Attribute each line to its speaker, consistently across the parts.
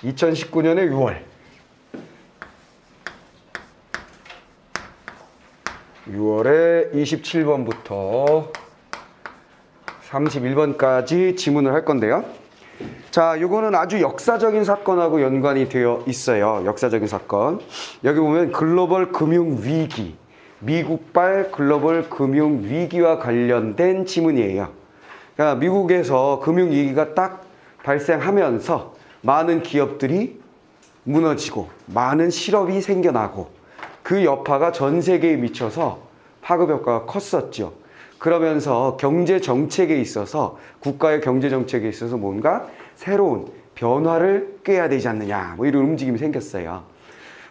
Speaker 1: 2019년의 6월에 27번부터 31번까지 지문을 할 건데요. 자, 요거는 아주 역사적인 사건하고 연관이 되어 있어요. 역사적인 사건. 여기 보면 글로벌 금융 위기, 미국발 글로벌 금융 위기와 관련된 지문이에요. 그러니까 미국에서 금융 위기가 딱 발생하면서 많은 기업들이 무너지고 많은 실업이 생겨나고 그 여파가 전 세계에 미쳐서 파급 효과가 컸었죠. 그러면서 경제 정책에 있어서 국가의 경제 정책에 있어서 뭔가 새로운 변화를 꾀해야 되지 않느냐, 뭐 이런 움직임이 생겼어요.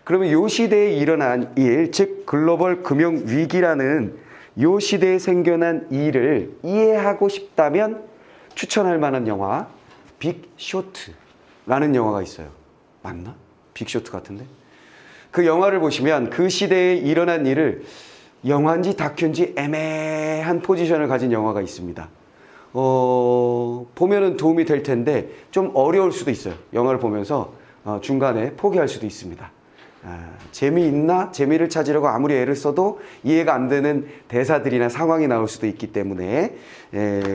Speaker 1: 그러면 이 시대에 일어난 일, 즉 글로벌 금융 위기라는 이 시대에 생겨난 일을 이해하고 싶다면 추천할 만한 영화 빅쇼트라는 영화가 있어요. 맞나? 빅쇼트 같은데? 그 영화를 보시면 그 시대에 일어난 일을 영화인지 다큐인지 애매한 포지션을 가진 영화가 있습니다. 보면은 도움이 될 텐데 좀 어려울 수도 있어요. 영화를 보면서 중간에 포기할 수도 있습니다. 재미있나? 재미를 찾으려고 아무리 애를 써도 이해가 안 되는 대사들이나 상황이 나올 수도 있기 때문에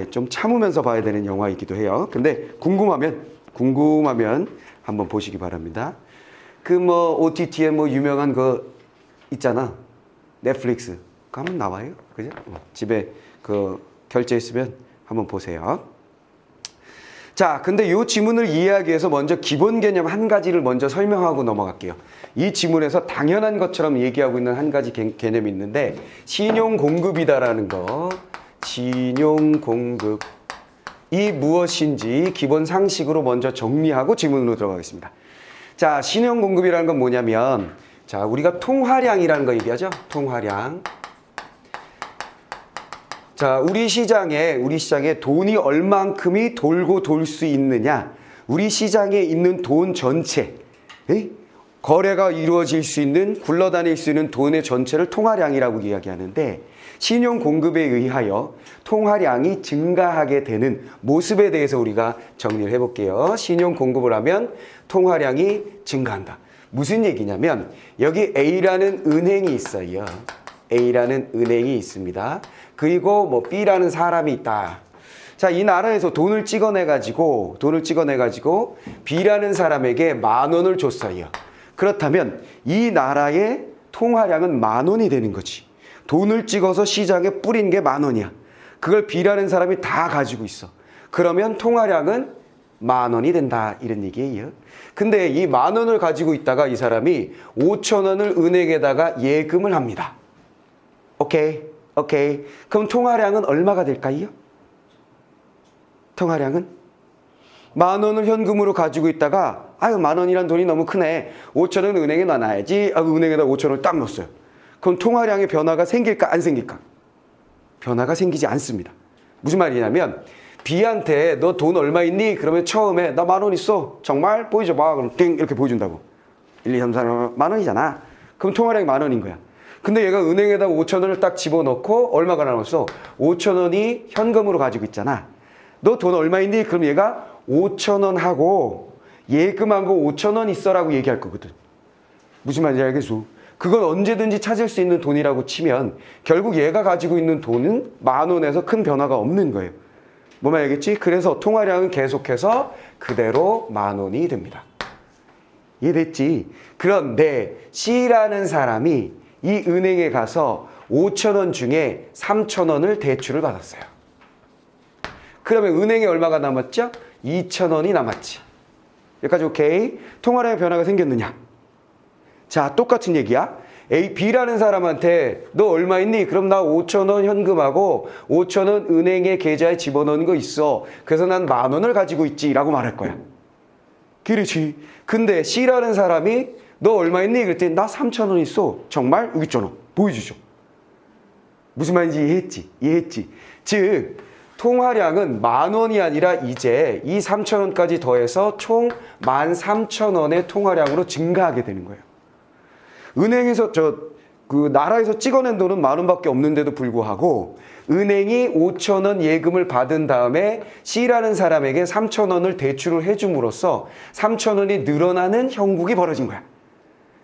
Speaker 1: 좀 참으면서 봐야 되는 영화이기도 해요. 근데 궁금하면 한번 보시기 바랍니다. 그 OTT에 유명한 거 있잖아. 넷플릭스. 그거 한번 나와요. 그죠? 집에 결제했으면 한번 보세요. 자, 근데 이 지문을 이해하기 위해서 먼저 기본 개념 한 가지를 먼저 설명하고 넘어갈게요. 이 지문에서 당연한 것처럼 얘기하고 있는 한 가지 개념이 있는데 신용공급이다라는 거. 신용공급이 무엇인지 기본 상식으로 먼저 정리하고 지문으로 들어가겠습니다. 자, 신용공급이라는 건 뭐냐면 자, 우리가 통화량이라는 거 얘기하죠. 통화량. 자, 우리 시장에 돈이 얼만큼이 돌고 돌 수 있느냐. 우리 시장에 있는 돈 전체, 거래가 이루어질 수 있는, 굴러다닐 수 있는 돈의 전체를 통화량이라고 이야기하는데 신용 공급에 의하여 통화량이 증가하게 되는 모습에 대해서 우리가 정리를 해볼게요. 신용 공급을 하면 통화량이 증가한다. 무슨 얘기냐면 여기 A라는 은행이 있어요. A라는 은행이 있습니다. 그리고 B라는 사람이 있다. 자, 이 나라에서 돈을 찍어내가지고 B라는 사람에게 10,000원을 줬어요. 그렇다면 이 나라의 통화량은 10,000원이 되는 거지. 돈을 찍어서 시장에 뿌린 게 10,000원이야. 그걸 B라는 사람이 다 가지고 있어. 그러면 통화량은 10,000원이 된다. 이런 얘기예요. 근데 이 10,000원을 가지고 있다가 이 사람이 5,000원을 은행에다가 예금을 합니다. 오케이. 그럼 통화량은 얼마가 될까요? 통화량은? 10,000원을 현금으로 가지고 있다가 10,000원이란 돈이 너무 크네. 5,000원 은행에 놔놔야지. 은행에다 5,000원을 딱 넣었어요. 그럼 통화량의 변화가 생길까 안 생길까? 변화가 생기지 않습니다. 무슨 말이냐면 B한테 너 돈 얼마 있니? 그러면 처음에 나 10,000원 있어. 정말? 보여줘봐. 그럼 띵 이렇게 보여준다고. 1, 2, 3, 4, 10,000원이잖아. 그럼 통화량이 10,000원인 거야. 근데 얘가 은행에다가 5,000원을 딱 집어넣고 얼마가 남았어? 5,000원이 현금으로 가지고 있잖아. 너 돈 얼마 있니? 그럼 얘가 5,000원하고 예금한 거 5,000원 있어라고 얘기할 거거든. 무슨 말인지 알겠어? 그건 언제든지 찾을 수 있는 돈이라고 치면 결국 얘가 가지고 있는 돈은 10,000원에서 큰 변화가 없는 거예요. 뭐만 알겠지? 그래서 통화량은 계속해서 그대로 10,000원이 됩니다. 이해됐지? 그런데 C라는 사람이 이 은행에 가서 5,000원 중에 3,000원을 대출을 받았어요. 그러면 은행에 얼마가 남았죠? 2,000원이 남았지. 여기까지 오케이? 통화량의 변화가 생겼느냐? 자, 똑같은 얘기야. B라는 사람한테 너 얼마 있니? 그럼 나 5,000원 현금하고 5,000원 은행에 계좌에 집어넣은 거 있어. 그래서 난 10,000원을 가지고 있지 라고 말할 거야. 그렇지. 근데 C라는 사람이 너 얼마 있니? 그랬더니 나 3,000원 있어. 정말? 여기 있잖아. 보여주죠. 무슨 말인지 이해했지? 즉 통화량은 10,000원이 아니라 이제 이 3,000원까지 더해서 총 13,000원의 통화량으로 증가하게 되는 거예요. 은행에서 그 나라에서 찍어낸 돈은 10,000원밖에 없는데도 불구하고 은행이 5,000원 예금을 받은 다음에 C라는 사람에게 3,000원을 대출을 해줌으로써 3,000원이 늘어나는 형국이 벌어진 거야.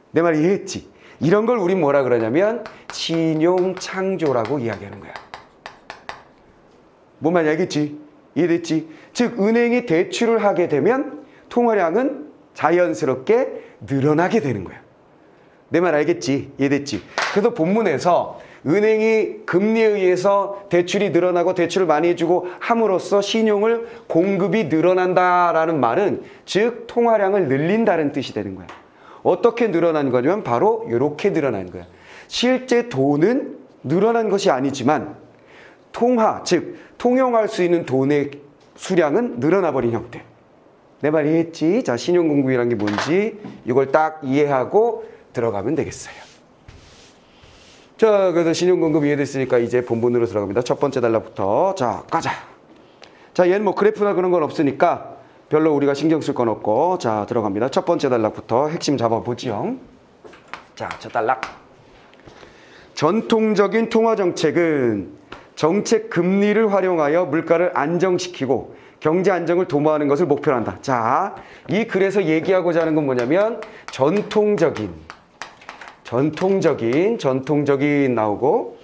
Speaker 1: 내 말 이해했지? 이런 걸 우린 뭐라 그러냐면 신용창조라고 이야기하는 거야. 뭔 말인지 알겠지? 이해됐지? 즉 은행이 대출을 하게 되면 통화량은 자연스럽게 늘어나게 되는 거야. 내 말 알겠지? 이해됐지? 그래서 본문에서 은행이 금리에 의해서 대출이 늘어나고 대출을 많이 해주고 함으로써 신용을 공급이 늘어난다라는 말은 즉 통화량을 늘린다는 뜻이 되는 거야. 어떻게 늘어나는 거냐면 바로 이렇게 늘어나는 거야. 실제 돈은 늘어난 것이 아니지만 통화, 즉 통용할 수 있는 돈의 수량은 늘어나 버린 형태. 내 말 이해했지? 자, 신용공급이란 게 뭔지 이걸 딱 이해하고 들어가면 되겠어요. 자, 그래서 신용공급 이해됐으니까 이제 본문으로 들어갑니다. 첫 번째 단락부터. 자, 가자. 자, 얘는 뭐 그래프나 그런 건 없으니까 별로 우리가 신경 쓸 건 없고. 자, 들어갑니다. 첫 번째 단락부터 핵심 잡아보지요. 자, 첫 단락. 전통적인 통화정책은 정책 금리를 활용하여 물가를 안정시키고 경제 안정을 도모하는 것을 목표로 한다. 자, 이 글에서 얘기하고자 하는 건 뭐냐면 전통적인 나오고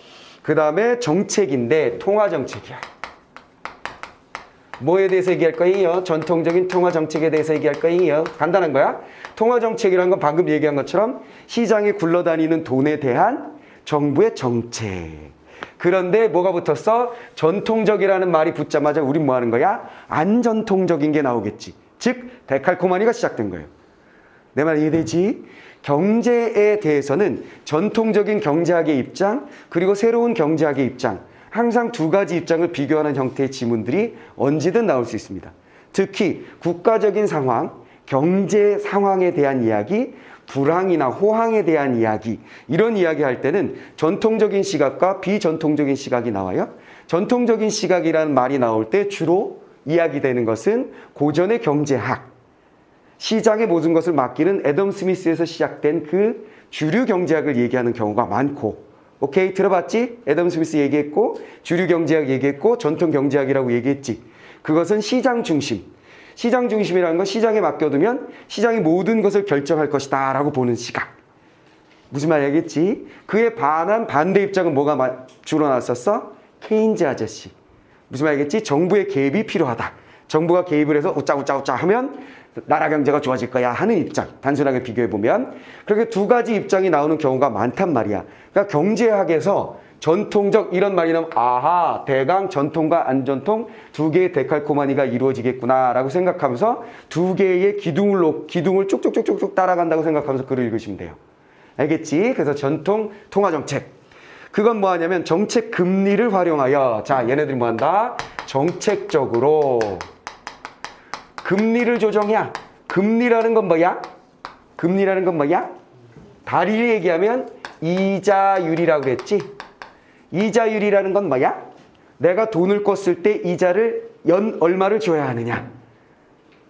Speaker 1: 그 다음에 정책인데 통화정책이야. 뭐에 대해서 얘기할 거예요? 전통적인 통화정책에 대해서 얘기할 거예요. 간단한 거야. 통화정책이라는 건 방금 얘기한 것처럼 시장에 굴러다니는 돈에 대한 정부의 정책. 그런데 뭐가 붙었어? 전통적이라는 말이 붙자마자 우린 뭐 하는 거야? 안전통적인 게 나오겠지. 즉 데칼코마니가 시작된 거예요. 내 말 이해되지? 경제에 대해서는 전통적인 경제학의 입장 그리고 새로운 경제학의 입장 항상 두 가지 입장을 비교하는 형태의 지문들이 언제든 나올 수 있습니다. 특히 국가적인 상황, 경제 상황에 대한 이야기, 불황이나 호황에 대한 이야기 이런 이야기 할 때는 전통적인 시각과 비전통적인 시각이 나와요. 전통적인 시각이라는 말이 나올 때 주로 이야기되는 것은 고전의 경제학 시장의 모든 것을 맡기는 애덤 스미스에서 시작된 그 주류 경제학을 얘기하는 경우가 많고 오케이 들어봤지? 애덤 스미스 얘기했고 주류 경제학 얘기했고 전통 경제학이라고 얘기했지. 그것은 시장 중심이라는 건 시장에 맡겨두면 시장이 모든 것을 결정할 것이다 라고 보는 시각. 무슨 말이 알겠지? 그에 반한 반대 입장은 뭐가 주로 나왔었어? 케인즈 아저씨. 무슨 말이 알겠지? 정부의 개입이 필요하다. 정부가 개입을 해서 우짜우짜우짜 하면 나라 경제가 좋아질 거야 하는 입장. 단순하게 비교해보면 그렇게 두 가지 입장이 나오는 경우가 많단 말이야. 그러니까 경제학에서 전통적 이런 말이 나오면 아하 대강 전통과 안전통 두 개의 데칼코마니가 이루어지겠구나 라고 생각하면서 두 개의 기둥을 쭉쭉쭉쭉 따라간다고 생각하면서 글을 읽으시면 돼요. 알겠지? 그래서 전통 통화정책 그건 뭐 하냐면 정책 금리를 활용하여 자 얘네들이 뭐 한다? 정책적으로 금리를 조정해야. 금리라는 건 뭐야? 금리라는 건 뭐야? 다리를 얘기하면 이자율이라고 그랬지? 이자율이라는 건 뭐야? 내가 돈을 꿨을 때 이자를 연 얼마를 줘야 하느냐?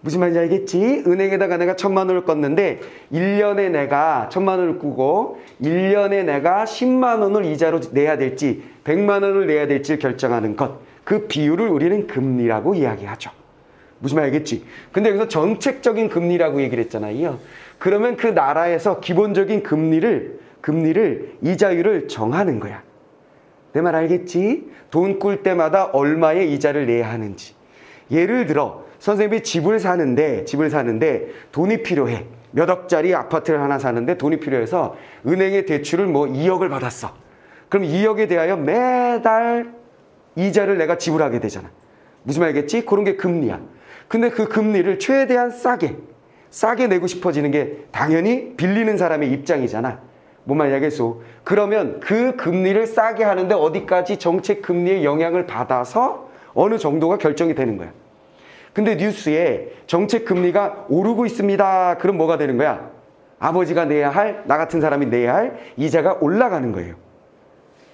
Speaker 1: 무슨 말인지 알겠지? 은행에다가 내가 1,000만 원을 껐는데 1년에 내가 1,000만 원을 꾸고 1년에 내가 10만 원을 이자로 내야 될지 100만 원을 내야 될지 결정하는 것. 그 비율을 우리는 금리라고 이야기하죠. 무슨 말 알겠지? 근데 여기서 정책적인 금리라고 얘기를 했잖아요. 그러면 그 나라에서 기본적인 금리를 이자율을 정하는 거야. 내 말 알겠지? 돈 꿀 때마다 얼마의 이자를 내야 하는지. 예를 들어 선생님이 집을 사는데 돈이 필요해. 몇 억짜리 아파트를 하나 사는데 돈이 필요해서 은행에 대출을 뭐 2억을 받았어. 그럼 2억에 대하여 매달 이자를 내가 지불하게 되잖아. 무슨 말 알겠지? 그런 게 금리야. 근데 그 금리를 최대한 싸게 내고 싶어지는 게 당연히 빌리는 사람의 입장이잖아. 뭔 말인지 알겠어? 그러면 그 금리를 싸게 하는데 어디까지 정책 금리의 영향을 받아서 어느 정도가 결정이 되는 거야. 근데 뉴스에 정책 금리가 오르고 있습니다. 그럼 뭐가 되는 거야? 아버지가 내야 할, 나 같은 사람이 내야 할 이자가 올라가는 거예요.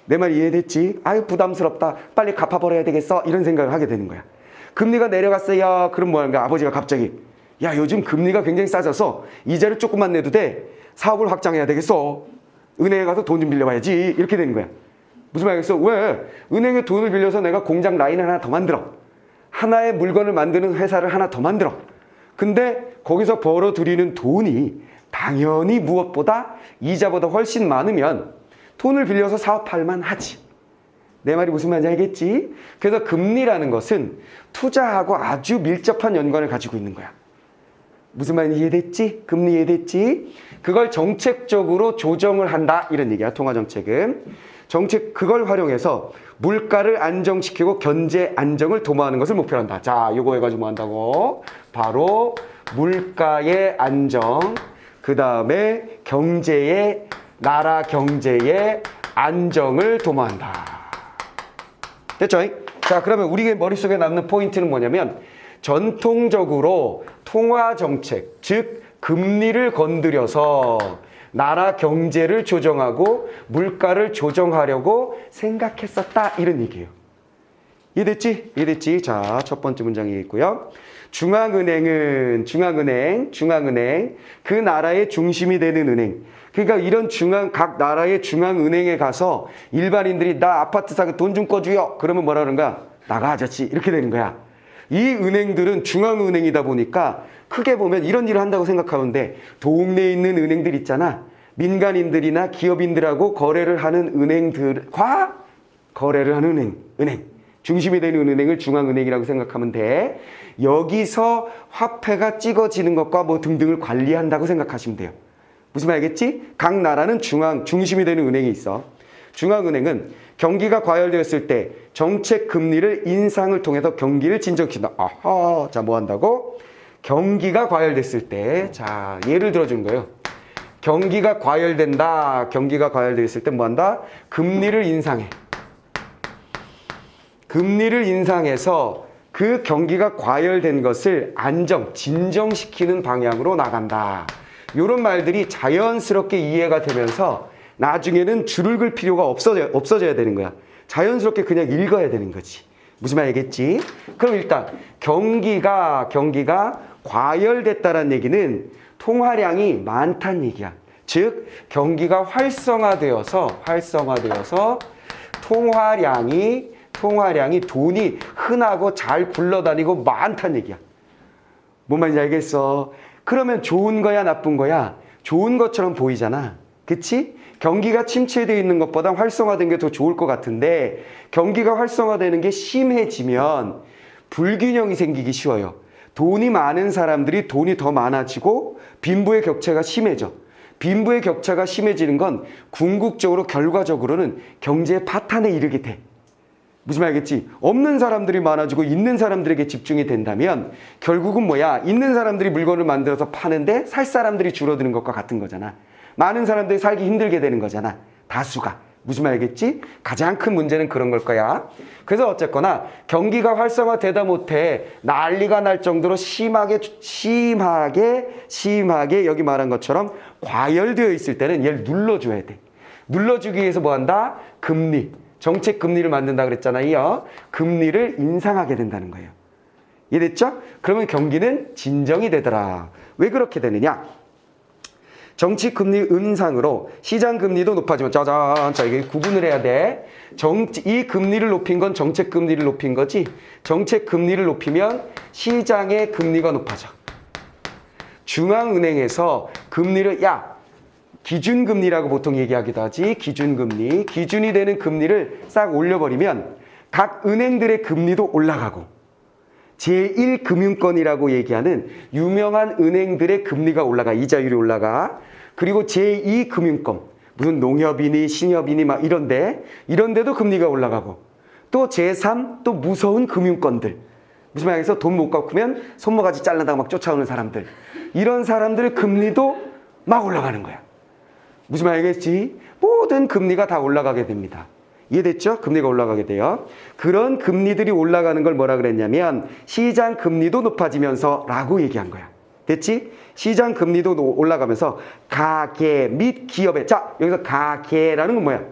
Speaker 1: 내 말 이해됐지? 아유 부담스럽다. 빨리 갚아버려야 되겠어. 이런 생각을 하게 되는 거야. 금리가 내려갔어요. 그럼 뭐 하는 거야? 아버지가 갑자기 야 요즘 금리가 굉장히 싸져서 이자를 조금만 내도 돼. 사업을 확장해야 되겠어. 은행에 가서 돈 좀 빌려봐야지. 이렇게 되는 거야. 무슨 말이겠어? 왜? 은행에 돈을 빌려서 내가 공장 라인을 하나 더 만들어. 하나의 물건을 만드는 회사를 하나 더 만들어. 근데 거기서 벌어들이는 돈이 당연히 무엇보다 이자보다 훨씬 많으면 돈을 빌려서 사업할 만하지. 내 말이 무슨 말인지 알겠지? 그래서 금리라는 것은 투자하고 아주 밀접한 연관을 가지고 있는 거야. 무슨 말인지 이해됐지? 금리 이해됐지? 그걸 정책적으로 조정을 한다 이런 얘기야. 통화정책은. 그걸 활용해서 물가를 안정시키고 경제 안정을 도모하는 것을 목표로 한다. 자, 요거 해가지고 뭐 한다고? 바로 물가의 안정, 그 다음에 나라 경제의 안정을 도모한다. 됐죠? 자, 그러면 우리 머릿속에 남는 포인트는 뭐냐면 전통적으로 통화정책, 즉 금리를 건드려서 나라 경제를 조정하고 물가를 조정하려고 생각했었다 이런 얘기예요. 이해됐지? 이해됐지? 자, 첫 번째 문장이 있고요. 중앙은행은 중앙은행 그 나라의 중심이 되는 은행. 그러니까 이런 각 나라의 중앙은행에 가서 일반인들이 나 아파트 사게 돈 좀 꺼주요. 그러면 뭐라 그런가? 나가 아저씨 이렇게 되는 거야. 이 은행들은 중앙은행이다 보니까 크게 보면 이런 일을 한다고 생각하면 돼. 동네에 있는 은행들 있잖아. 민간인들이나 기업인들하고 거래를 하는 은행들과 거래를 하는 은행. 중심이 되는 은행을 중앙은행이라고 생각하면 돼. 여기서 화폐가 찍어지는 것과 뭐 등등을 관리한다고 생각하시면 돼요. 무슨 말이겠지? 각 나라는 중심이 되는 은행이 있어. 중앙은행은 경기가 과열되었을 때 정책 금리를 인상을 통해서 경기를 진정시킨다. 아하, 자, 뭐 한다고? 경기가 과열됐을 때, 자, 예를 들어주는 거예요. 경기가 과열된다. 경기가 과열되었을 때 뭐 한다? 금리를 인상해. 금리를 인상해서 그 경기가 과열된 것을 진정시키는 방향으로 나간다. 이런 말들이 자연스럽게 이해가 되면서 나중에는 줄을 글 필요가 없어져야 되는 거야. 자연스럽게 그냥 읽어야 되는 거지. 무슨 말이겠지? 그럼 일단 경기가 과열됐다는 얘기는 통화량이 많다는 얘기야. 즉 경기가 활성화되어서 통화량이 돈이 흔하고 잘 굴러다니고 많다는 얘기야. 뭔 말인지 알겠어? 그러면 좋은 거야 나쁜 거야? 좋은 것처럼 보이잖아. 그치? 경기가 침체되어 있는 것보다 활성화된 게 더 좋을 것 같은데 경기가 활성화되는 게 심해지면 불균형이 생기기 쉬워요. 돈이 많은 사람들이 돈이 더 많아지고 빈부의 격차가 심해져. 빈부의 격차가 심해지는 건 궁극적으로 결과적으로는 경제의 파탄에 이르게 돼. 무슨 말이겠지? 없는 사람들이 많아지고 있는 사람들에게 집중이 된다면 결국은 뭐야? 있는 사람들이 물건을 만들어서 파는데 살 사람들이 줄어드는 것과 같은 거잖아. 많은 사람들이 살기 힘들게 되는 거잖아. 다수가. 무슨 말이겠지? 가장 큰 문제는 그런 걸 거야. 그래서 어쨌거나 경기가 활성화되다 못해 난리가 날 정도로 심하게 여기 말한 것처럼 과열되어 있을 때는 얘를 눌러줘야 돼. 눌러주기 위해서 뭐 한다? 정책 금리를 만든다 그랬잖아요. 금리를 인상하게 된다는 거예요. 이해됐죠? 그러면 경기는 진정이 되더라. 왜 그렇게 되느냐? 정치 금리 인상으로 시장 금리도 높아지면 짜잔, 자 이게 구분을 해야 돼. 이 금리를 높인 건 정책 금리를 높인 거지. 정책 금리를 높이면 시장의 금리가 높아져. 중앙은행에서 금리를 기준금리라고 보통 얘기하기도 하지. 기준금리. 기준이 되는 금리를 싹 올려버리면 각 은행들의 금리도 올라가고 제1금융권이라고 얘기하는 유명한 은행들의 금리가 올라가. 이자율이 올라가. 그리고 제2금융권. 무슨 농협이니 신협이니 막 이런데도 금리가 올라가고 또 제3 또 무서운 금융권들. 무슨 말이겠어? 돈 못 갚으면 손모가지 잘라다가 막 쫓아오는 사람들. 이런 사람들의 금리도 막 올라가는 거야. 무슨 말이겠지? 모든 금리가 다 올라가게 됩니다. 이해됐죠? 금리가 올라가게 돼요. 그런 금리들이 올라가는 걸 뭐라 그랬냐면 시장 금리도 높아지면서 라고 얘기한 거야. 됐지? 시장 금리도 올라가면서 가계 및 기업에, 자 여기서 가계라는 건 뭐야?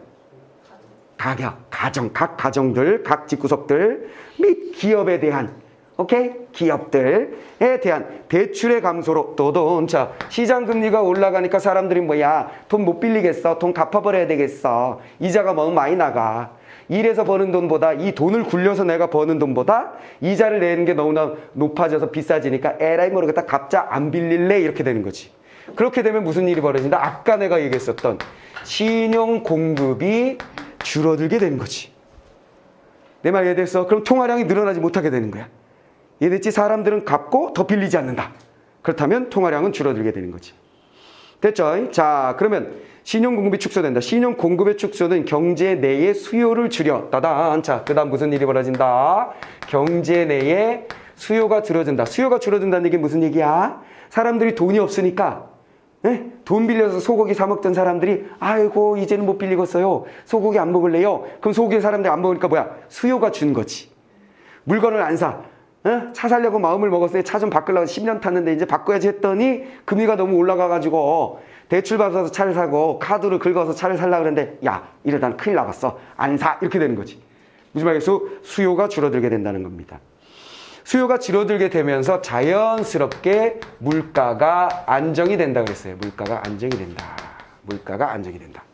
Speaker 1: 각 가정들, 각 집구석들 및 기업에 대한 오케이? 기업들에 대한 대출의 감소로 또돈. 자, 시장 금리가 올라가니까 사람들이 뭐야? 돈 못 빌리겠어. 돈 갚아버려야 되겠어. 이자가 너무 많이 나가. 일해서 버는 돈보다 이 돈을 굴려서 내가 버는 돈보다 이자를 내는 게 너무나 높아져서 비싸지니까 에라이 모르겠다. 갚자 안 빌릴래 이렇게 되는 거지. 그렇게 되면 무슨 일이 벌어진다? 아까 내가 얘기했었던 신용 공급이 줄어들게 되는 거지. 내 말 이해됐어? 그럼 통화량이 늘어나지 못하게 되는 거야. 이해됐지? 사람들은 갚고 더 빌리지 않는다. 그렇다면 통화량은 줄어들게 되는 거지. 됐죠? 자, 그러면 신용 공급이 축소된다. 신용 공급의 축소는 경제 내의 수요를 줄여. 따단. 자, 그 다음 무슨 일이 벌어진다? 경제 내의 수요가 줄어든다. 수요가 줄어든다는 얘기 무슨 얘기야? 사람들이 돈이 없으니까 돈 빌려서 소고기 사 먹던 사람들이 아이고 이제는 못 빌리겠어요. 소고기 안 먹을래요. 그럼 소고기 사람들이 안 먹으니까 뭐야? 수요가 준 거지. 물건을 안 사. 차 사려고 마음을 먹었어요. 차 좀 바꾸려고 10년 탔는데 이제 바꿔야지 했더니 금리가 너무 올라가가지고 대출 받아서 차를 사고 카드로 긁어서 차를 살려고 그랬는데 야 이러다 큰일 나갔어. 안 사. 이렇게 되는 거지. 무슨 말이겠어? 수요가 줄어들게 된다는 겁니다. 수요가 줄어들게 되면서 자연스럽게 물가가 안정이 된다 그랬어요. 물가가 안정이 된다. 물가가 안정이 된다.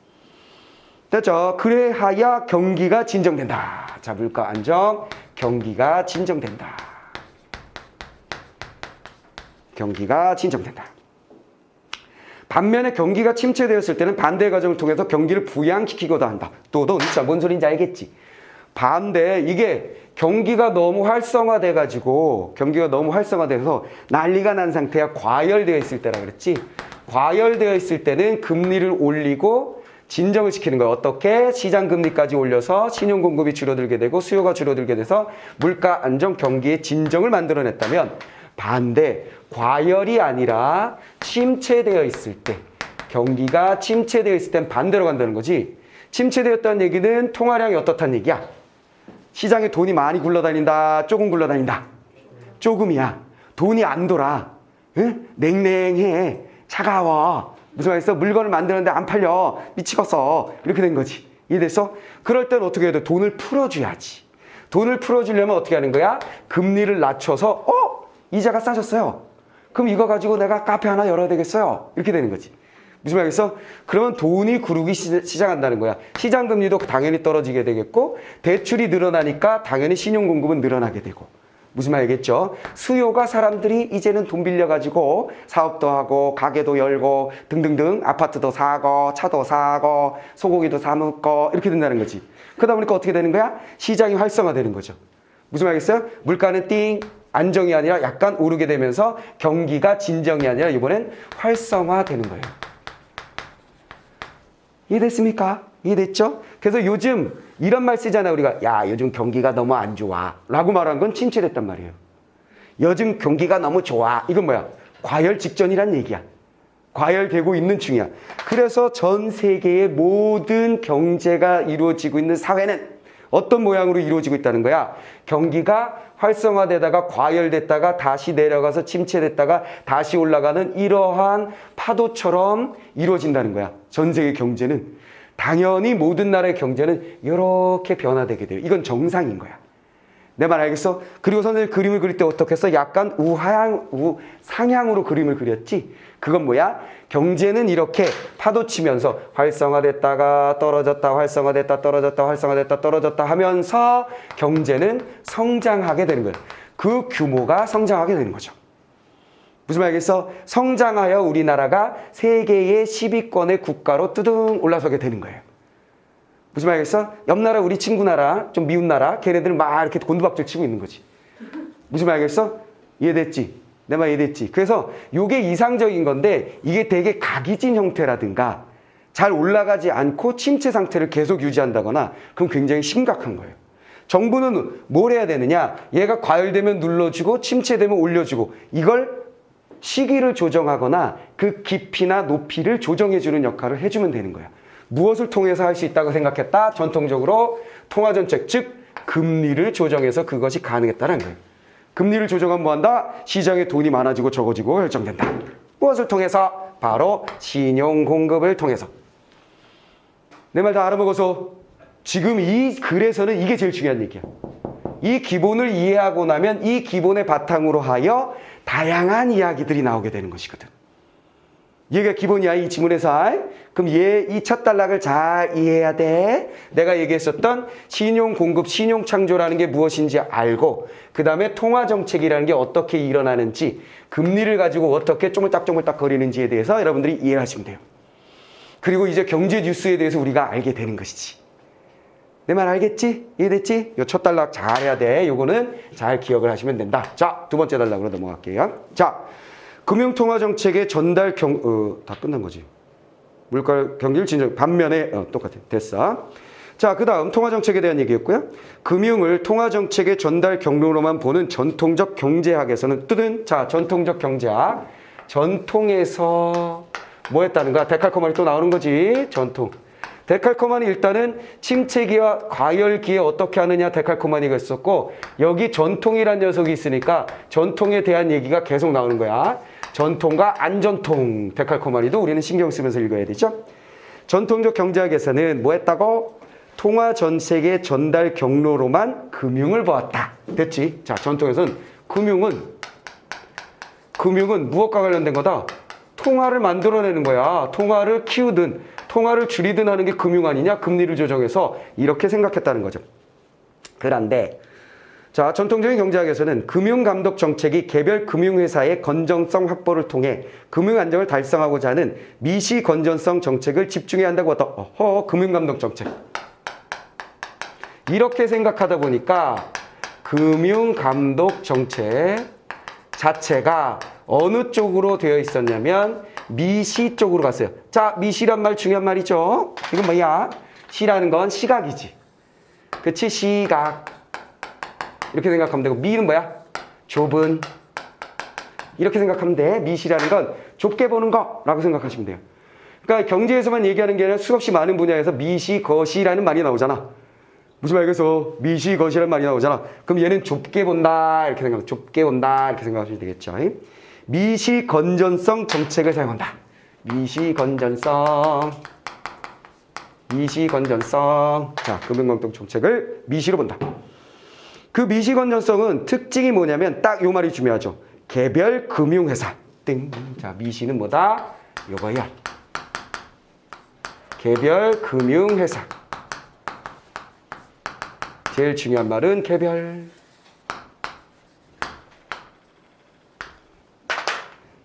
Speaker 1: 됐죠? 그래야 경기가 진정된다. 자, 물가 안정, 경기가 진정된다. 경기가 진정된다. 반면에 경기가 침체되었을 때는 반대 과정을 통해서 경기를 부양시키고도 한다. 또 진짜 뭔 소린지 알겠지? 반대, 이게 경기가 너무 활성화돼가지고 경기가 너무 활성화돼서 난리가 난 상태야. 과열되어 있을 때라 그랬지? 과열되어 있을 때는 금리를 올리고 진정을 시키는 거야. 어떻게? 시장 금리까지 올려서 신용 공급이 줄어들게 되고 수요가 줄어들게 돼서 물가 안정, 경기의 진정을 만들어냈다면 반대, 과열이 아니라 침체되어 있을 때 경기가 침체되어 있을 땐 반대로 간다는 거지. 침체되었다는 얘기는 통화량이 어떻다는 얘기야? 시장에 돈이 많이 굴러다닌다, 조금 굴러다닌다. 조금이야. 돈이 안 돌아. 응? 냉랭해. 차가워. 무슨 말이겠어? 물건을 만드는데 안 팔려. 미치겠어. 이렇게 된 거지. 이해됐어? 그럴 땐 어떻게 해야 돼? 돈을 풀어줘야지. 돈을 풀어주려면 어떻게 하는 거야? 금리를 낮춰서 이자가 싸졌어요. 그럼 이거 가지고 내가 카페 하나 열어야 되겠어요. 이렇게 되는 거지. 무슨 말이겠어? 그러면 돈이 구르기 시작한다는 거야. 시장 금리도 당연히 떨어지게 되겠고 대출이 늘어나니까 당연히 신용 공급은 늘어나게 되고. 무슨 말이겠죠? 수요가 사람들이 이제는 돈 빌려가지고 사업도 하고 가게도 열고 등등등 아파트도 사고 차도 사고 소고기도 사 먹고 이렇게 된다는 거지. 그러다 보니까 어떻게 되는 거야? 시장이 활성화되는 거죠. 무슨 말이겠어요? 물가는 띵 안정이 아니라 약간 오르게 되면서 경기가 진정이 아니라 이번엔 활성화되는 거예요. 이해됐습니까? 이해됐죠? 그래서 요즘 이런 말 쓰잖아요. 우리가 야 요즘 경기가 너무 안 좋아 라고 말한 건 침체됐단 말이에요. 요즘 경기가 너무 좋아. 이건 뭐야? 과열 직전이란 얘기야. 과열되고 있는 중이야. 그래서 전 세계의 모든 경제가 이루어지고 있는 사회는 어떤 모양으로 이루어지고 있다는 거야? 경기가 활성화되다가 과열됐다가 다시 내려가서 침체됐다가 다시 올라가는 이러한 파도처럼 이루어진다는 거야. 전 세계 경제는. 당연히 모든 나라의 경제는 이렇게 변화되게 돼요. 이건 정상인 거야. 내 말 알겠어? 그리고 선생님 그림을 그릴 때 어떻게 했어? 약간 상향으로 그림을 그렸지? 그건 뭐야? 경제는 이렇게 파도치면서 활성화됐다가 떨어졌다 활성화됐다 떨어졌다 활성화됐다 떨어졌다 하면서 경제는 성장하게 되는 거예요. 그 규모가 성장하게 되는 거죠. 무슨 말이겠어? 성장하여 우리나라가 세계의 10위권의 국가로 뚜둥 올라서게 되는 거예요. 무슨 말이겠어? 옆 나라 우리 친구 나라 좀 미운 나라 걔네들은 막 이렇게 곤두박질 치고 있는 거지. 무슨 말이겠어? 이해됐지? 내 말 이해됐지? 그래서 이게 이상적인 건데 이게 되게 각이진 형태라든가 잘 올라가지 않고 침체 상태를 계속 유지한다거나 그럼 굉장히 심각한 거예요. 정부는 뭘 해야 되느냐? 얘가 과열되면 눌러주고 침체되면 올려주고 이걸 시기를 조정하거나 그 깊이나 높이를 조정해주는 역할을 해주면 되는 거야. 무엇을 통해서 할 수 있다고 생각했다? 전통적으로 통화정책, 즉 금리를 조정해서 그것이 가능했다는 거예요. 금리를 조정하면 뭐한다? 시장에 돈이 많아지고 적어지고 결정된다. 무엇을 통해서? 바로 신용 공급을 통해서. 내 말 다 알아먹어서 지금 이 글에서는 이게 제일 중요한 얘기야. 이 기본을 이해하고 나면 이 기본의 바탕으로 하여 다양한 이야기들이 나오게 되는 것이거든. 얘가 기본이야, 이 지문에서. 그럼 얘 이 첫 단락을 잘 이해해야 돼. 내가 얘기했었던 신용 공급, 신용 창조라는 게 무엇인지 알고, 그 다음에 통화 정책이라는 게 어떻게 일어나는지, 금리를 가지고 어떻게 쪼물딱쪼물딱 거리는지에 대해서 여러분들이 이해를 하시면 돼요. 그리고 이제 경제 뉴스에 대해서 우리가 알게 되는 것이지. 내 말 알겠지? 이해됐지? 요 첫 단락 잘 해야 돼. 요거는 잘 기억을 하시면 된다. 자, 두 번째 단락으로 넘어갈게요. 자, 금융통화정책의 전달 다 끝난 거지. 물가 경기를 진정, 반면에, 똑같아. 됐어. 자, 그 다음 통화정책에 대한 얘기였고요. 금융을 통화정책의 전달 경로로만 보는 전통적 경제학에서는 자, 전통적 경제학. 전통에서 뭐 했다는 거야? 데칼코마니 또 나오는 거지. 전통. 데칼코마니 일단은 침체기와 과열기에 어떻게 하느냐 데칼코마니가 있었고, 여기 전통이란 녀석이 있으니까 전통에 대한 얘기가 계속 나오는 거야. 전통과 안전통 데칼코마니도 우리는 신경 쓰면서 읽어야 되죠. 전통적 경제학에서는 뭐 했다고? 통화 전책의 전달 경로로만 금융을 보았다. 됐지? 자, 전통에서는 금융은 무엇과 관련된 거다? 통화를 만들어내는 거야. 통화를 키우든 통화를 줄이든 하는 게 금융 아니냐? 금리를 조정해서 이렇게 생각했다는 거죠. 그런데 자, 전통적인 경제학에서는 금융감독 정책이 개별 금융회사의 건전성 확보를 통해 금융 안정을 달성하고자 하는 미시 건전성 정책을 집중해야 한다고 하다. 금융감독 정책. 이렇게 생각하다 보니까 금융감독 정책 자체가 어느 쪽으로 되어 있었냐면 미시 쪽으로 갔어요. 자, 미시란 말 중요한 말이죠. 이건 뭐야? 시라는 건 시각이지. 그치? 시각. 이렇게 생각하면 되고, 미는 뭐야? 좁은. 이렇게 생각하면 돼. 미시라는 건 좁게 보는 거라고 생각하시면 돼요. 그러니까 경제에서만 얘기하는 게 아니라 수없이 많은 분야에서 미시, 거시라는 말이 나오잖아. 무슨 말이겠어? 미시, 거시라는 말이 나오잖아. 그럼 얘는 좁게 본다. 이렇게 생각하면 좁게 본다. 이렇게 생각하시면 되겠죠. 미시 건전성 정책을 사용한다. 미시 건전성. 자, 금융감독 정책을 미시로 본다. 그 미시 건전성은 특징이 뭐냐면 딱 요 말이 중요하죠. 개별 금융회사. 띵. 자, 미시는 뭐다? 요거야. 개별 금융회사. 제일 중요한 말은 개별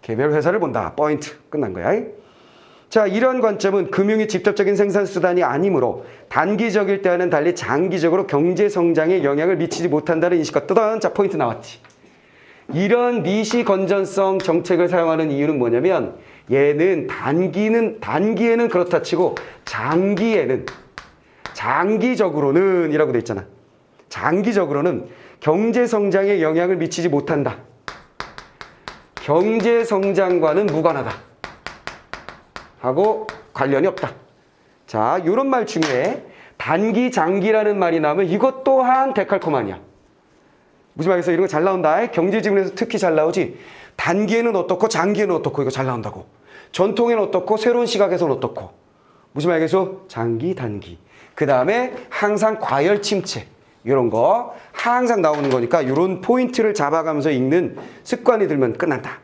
Speaker 1: 회사를 본다. 포인트. 끝난 거야. 자, 이런 관점은 금융이 직접적인 생산수단이 아니므로 단기적일 때와는 달리 장기적으로 경제성장에 영향을 미치지 못한다는 인식과 뜨던. 자, 포인트 나왔지. 이런 미시 건전성 정책을 사용하는 이유는 뭐냐면 얘는 단기에는 그렇다 치고 장기적으로는 이라고 돼 있잖아. 장기적으로는 경제성장에 영향을 미치지 못한다. 경제성장과는 무관하다. 하고 관련이 없다. 자, 요런 말 중에 단기, 장기라는 말이 나오면 이것 또한 데칼코마니야. 무슨 말이겠어? 이런 거 잘 나온다. 경제지문에서 특히 잘 나오지. 단기에는 어떻고 장기에는 어떻고 이거 잘 나온다고. 전통에는 어떻고 새로운 시각에서는 어떻고. 무슨 말이겠어? 장기, 단기. 그 다음에 항상 과열 침체. 이런 거 항상 나오는 거니까 이런 포인트를 잡아가면서 읽는 습관이 들면 끝난다.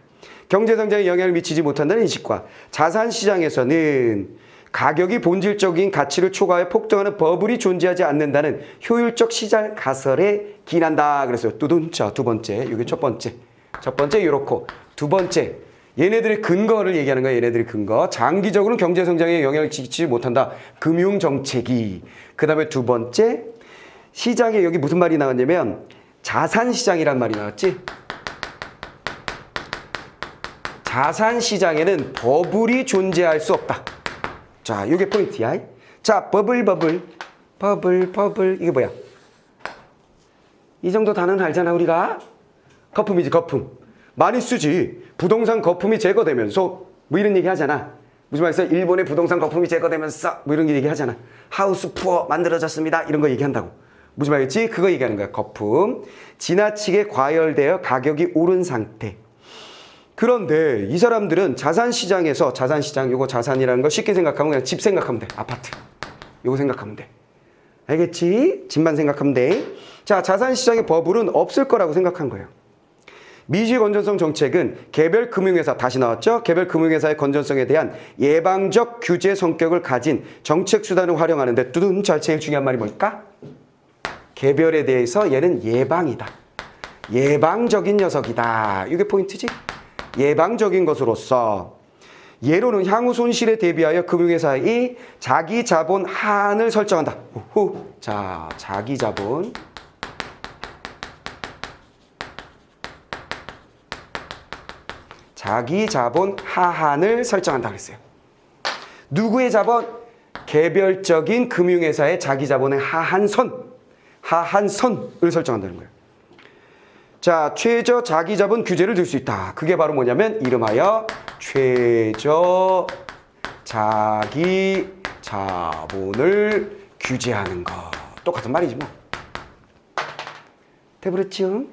Speaker 1: 경제성장에 영향을 미치지 못한다는 인식과 자산시장에서는 가격이 본질적인 가치를 초과해 폭등하는 버블이 존재하지 않는다는 효율적 시장 가설에 기인한다. 그랬어요. 자, 두 번째. 이게 첫 번째 요렇고, 두 번째 얘네들의 근거를 얘기하는 거야. 얘네들의 근거. 장기적으로는 경제성장에 영향을 미치지 못한다. 금융정책이. 그 다음에 두 번째, 시장에 여기 무슨 말이 나왔냐면 자산시장이란 말이 나왔지. 자산시장에는 버블이 존재할 수 없다. 자, 이게 포인트야. 자, 버블. 이게 뭐야? 이 정도 단어는 알잖아, 우리가. 거품이지, 거품. 많이 쓰지. 부동산 거품이 제거되면서 뭐 이런 얘기 하잖아. 무슨 말이겠어? 일본의 부동산 거품이 제거되면서 뭐 이런 얘기 하잖아. 하우스 푸어 만들어졌습니다. 이런 거 얘기한다고. 무슨 말이겠지? 그거 얘기하는 거야. 거품. 지나치게 과열되어 가격이 오른 상태. 그런데 이 사람들은 자산시장에서, 자산시장, 요거 자산이라는 걸 쉽게 생각하면 그냥 집 생각하면 돼. 아파트. 요거 생각하면 돼. 알겠지? 집만 생각하면 돼. 자, 자산시장의 버블은 없을 거라고 생각한 거예요. 미주의 건전성 정책은 개별 금융회사, 다시 나왔죠? 개별 금융회사의 건전성에 대한 예방적 규제 성격을 가진 정책 수단을 활용하는데 뚜둔. 자, 제일 중요한 말이 뭘까? 개별에 대해서 얘는 예방이다. 예방적인 녀석이다. 이게 포인트지? 예방적인 것으로서 예로는 향후 손실에 대비하여 금융회사의 자기 자본 하한을 설정한다. 후. 자, 자기 자본. 자기 자본 하한을 설정한다 그랬어요. 누구의 자본? 개별적인 금융회사의 자기 자본의 하한선을 설정한다는 거예요. 자, 최저 자기 자본 규제를 들 수 있다. 그게 바로 뭐냐면 이름하여 최저 자기 자본을 규제하는 것. 똑같은 말이지 뭐. 돼버렸죠?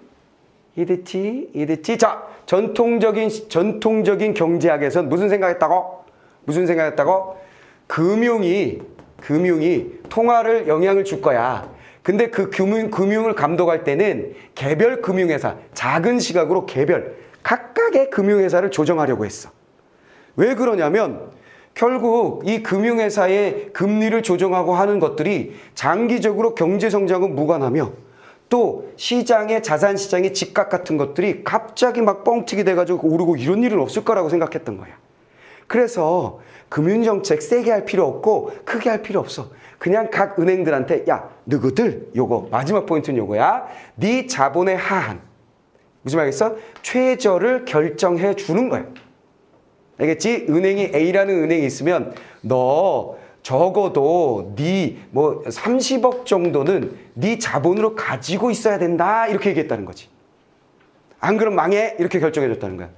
Speaker 1: 이해됐지? 자, 전통적인 경제학에서는 무슨 생각했다고? 금융이 통화를 영향을 줄 거야. 근데 그 금융을 감독할 때는 개별 금융회사, 작은 시각으로 각각의 금융회사를 조정하려고 했어. 왜 그러냐면 결국 이 금융회사의 금리를 조정하고 하는 것들이 장기적으로 경제성장과 무관하며 또 시장의 자산시장의 집값 같은 것들이 갑자기 막 뻥튀기 돼가지고 오르고 이런 일은 없을 거라고 생각했던 거야. 그래서 금융정책 세게 할 필요 없고 크게 할 필요 없어. 그냥 각 은행들한테 야, 너희들 요거 마지막 포인트는 요거야. 네 자본의 하한. 무슨 말이겠어? 최저를 결정해 주는 거야. 알겠지? 은행이 A라는 은행이 있으면 너 적어도 네 뭐 30억 정도는 네 자본으로 가지고 있어야 된다. 이렇게 얘기했다는 거지. 안 그럼 망해. 이렇게 결정해 줬다는 거야.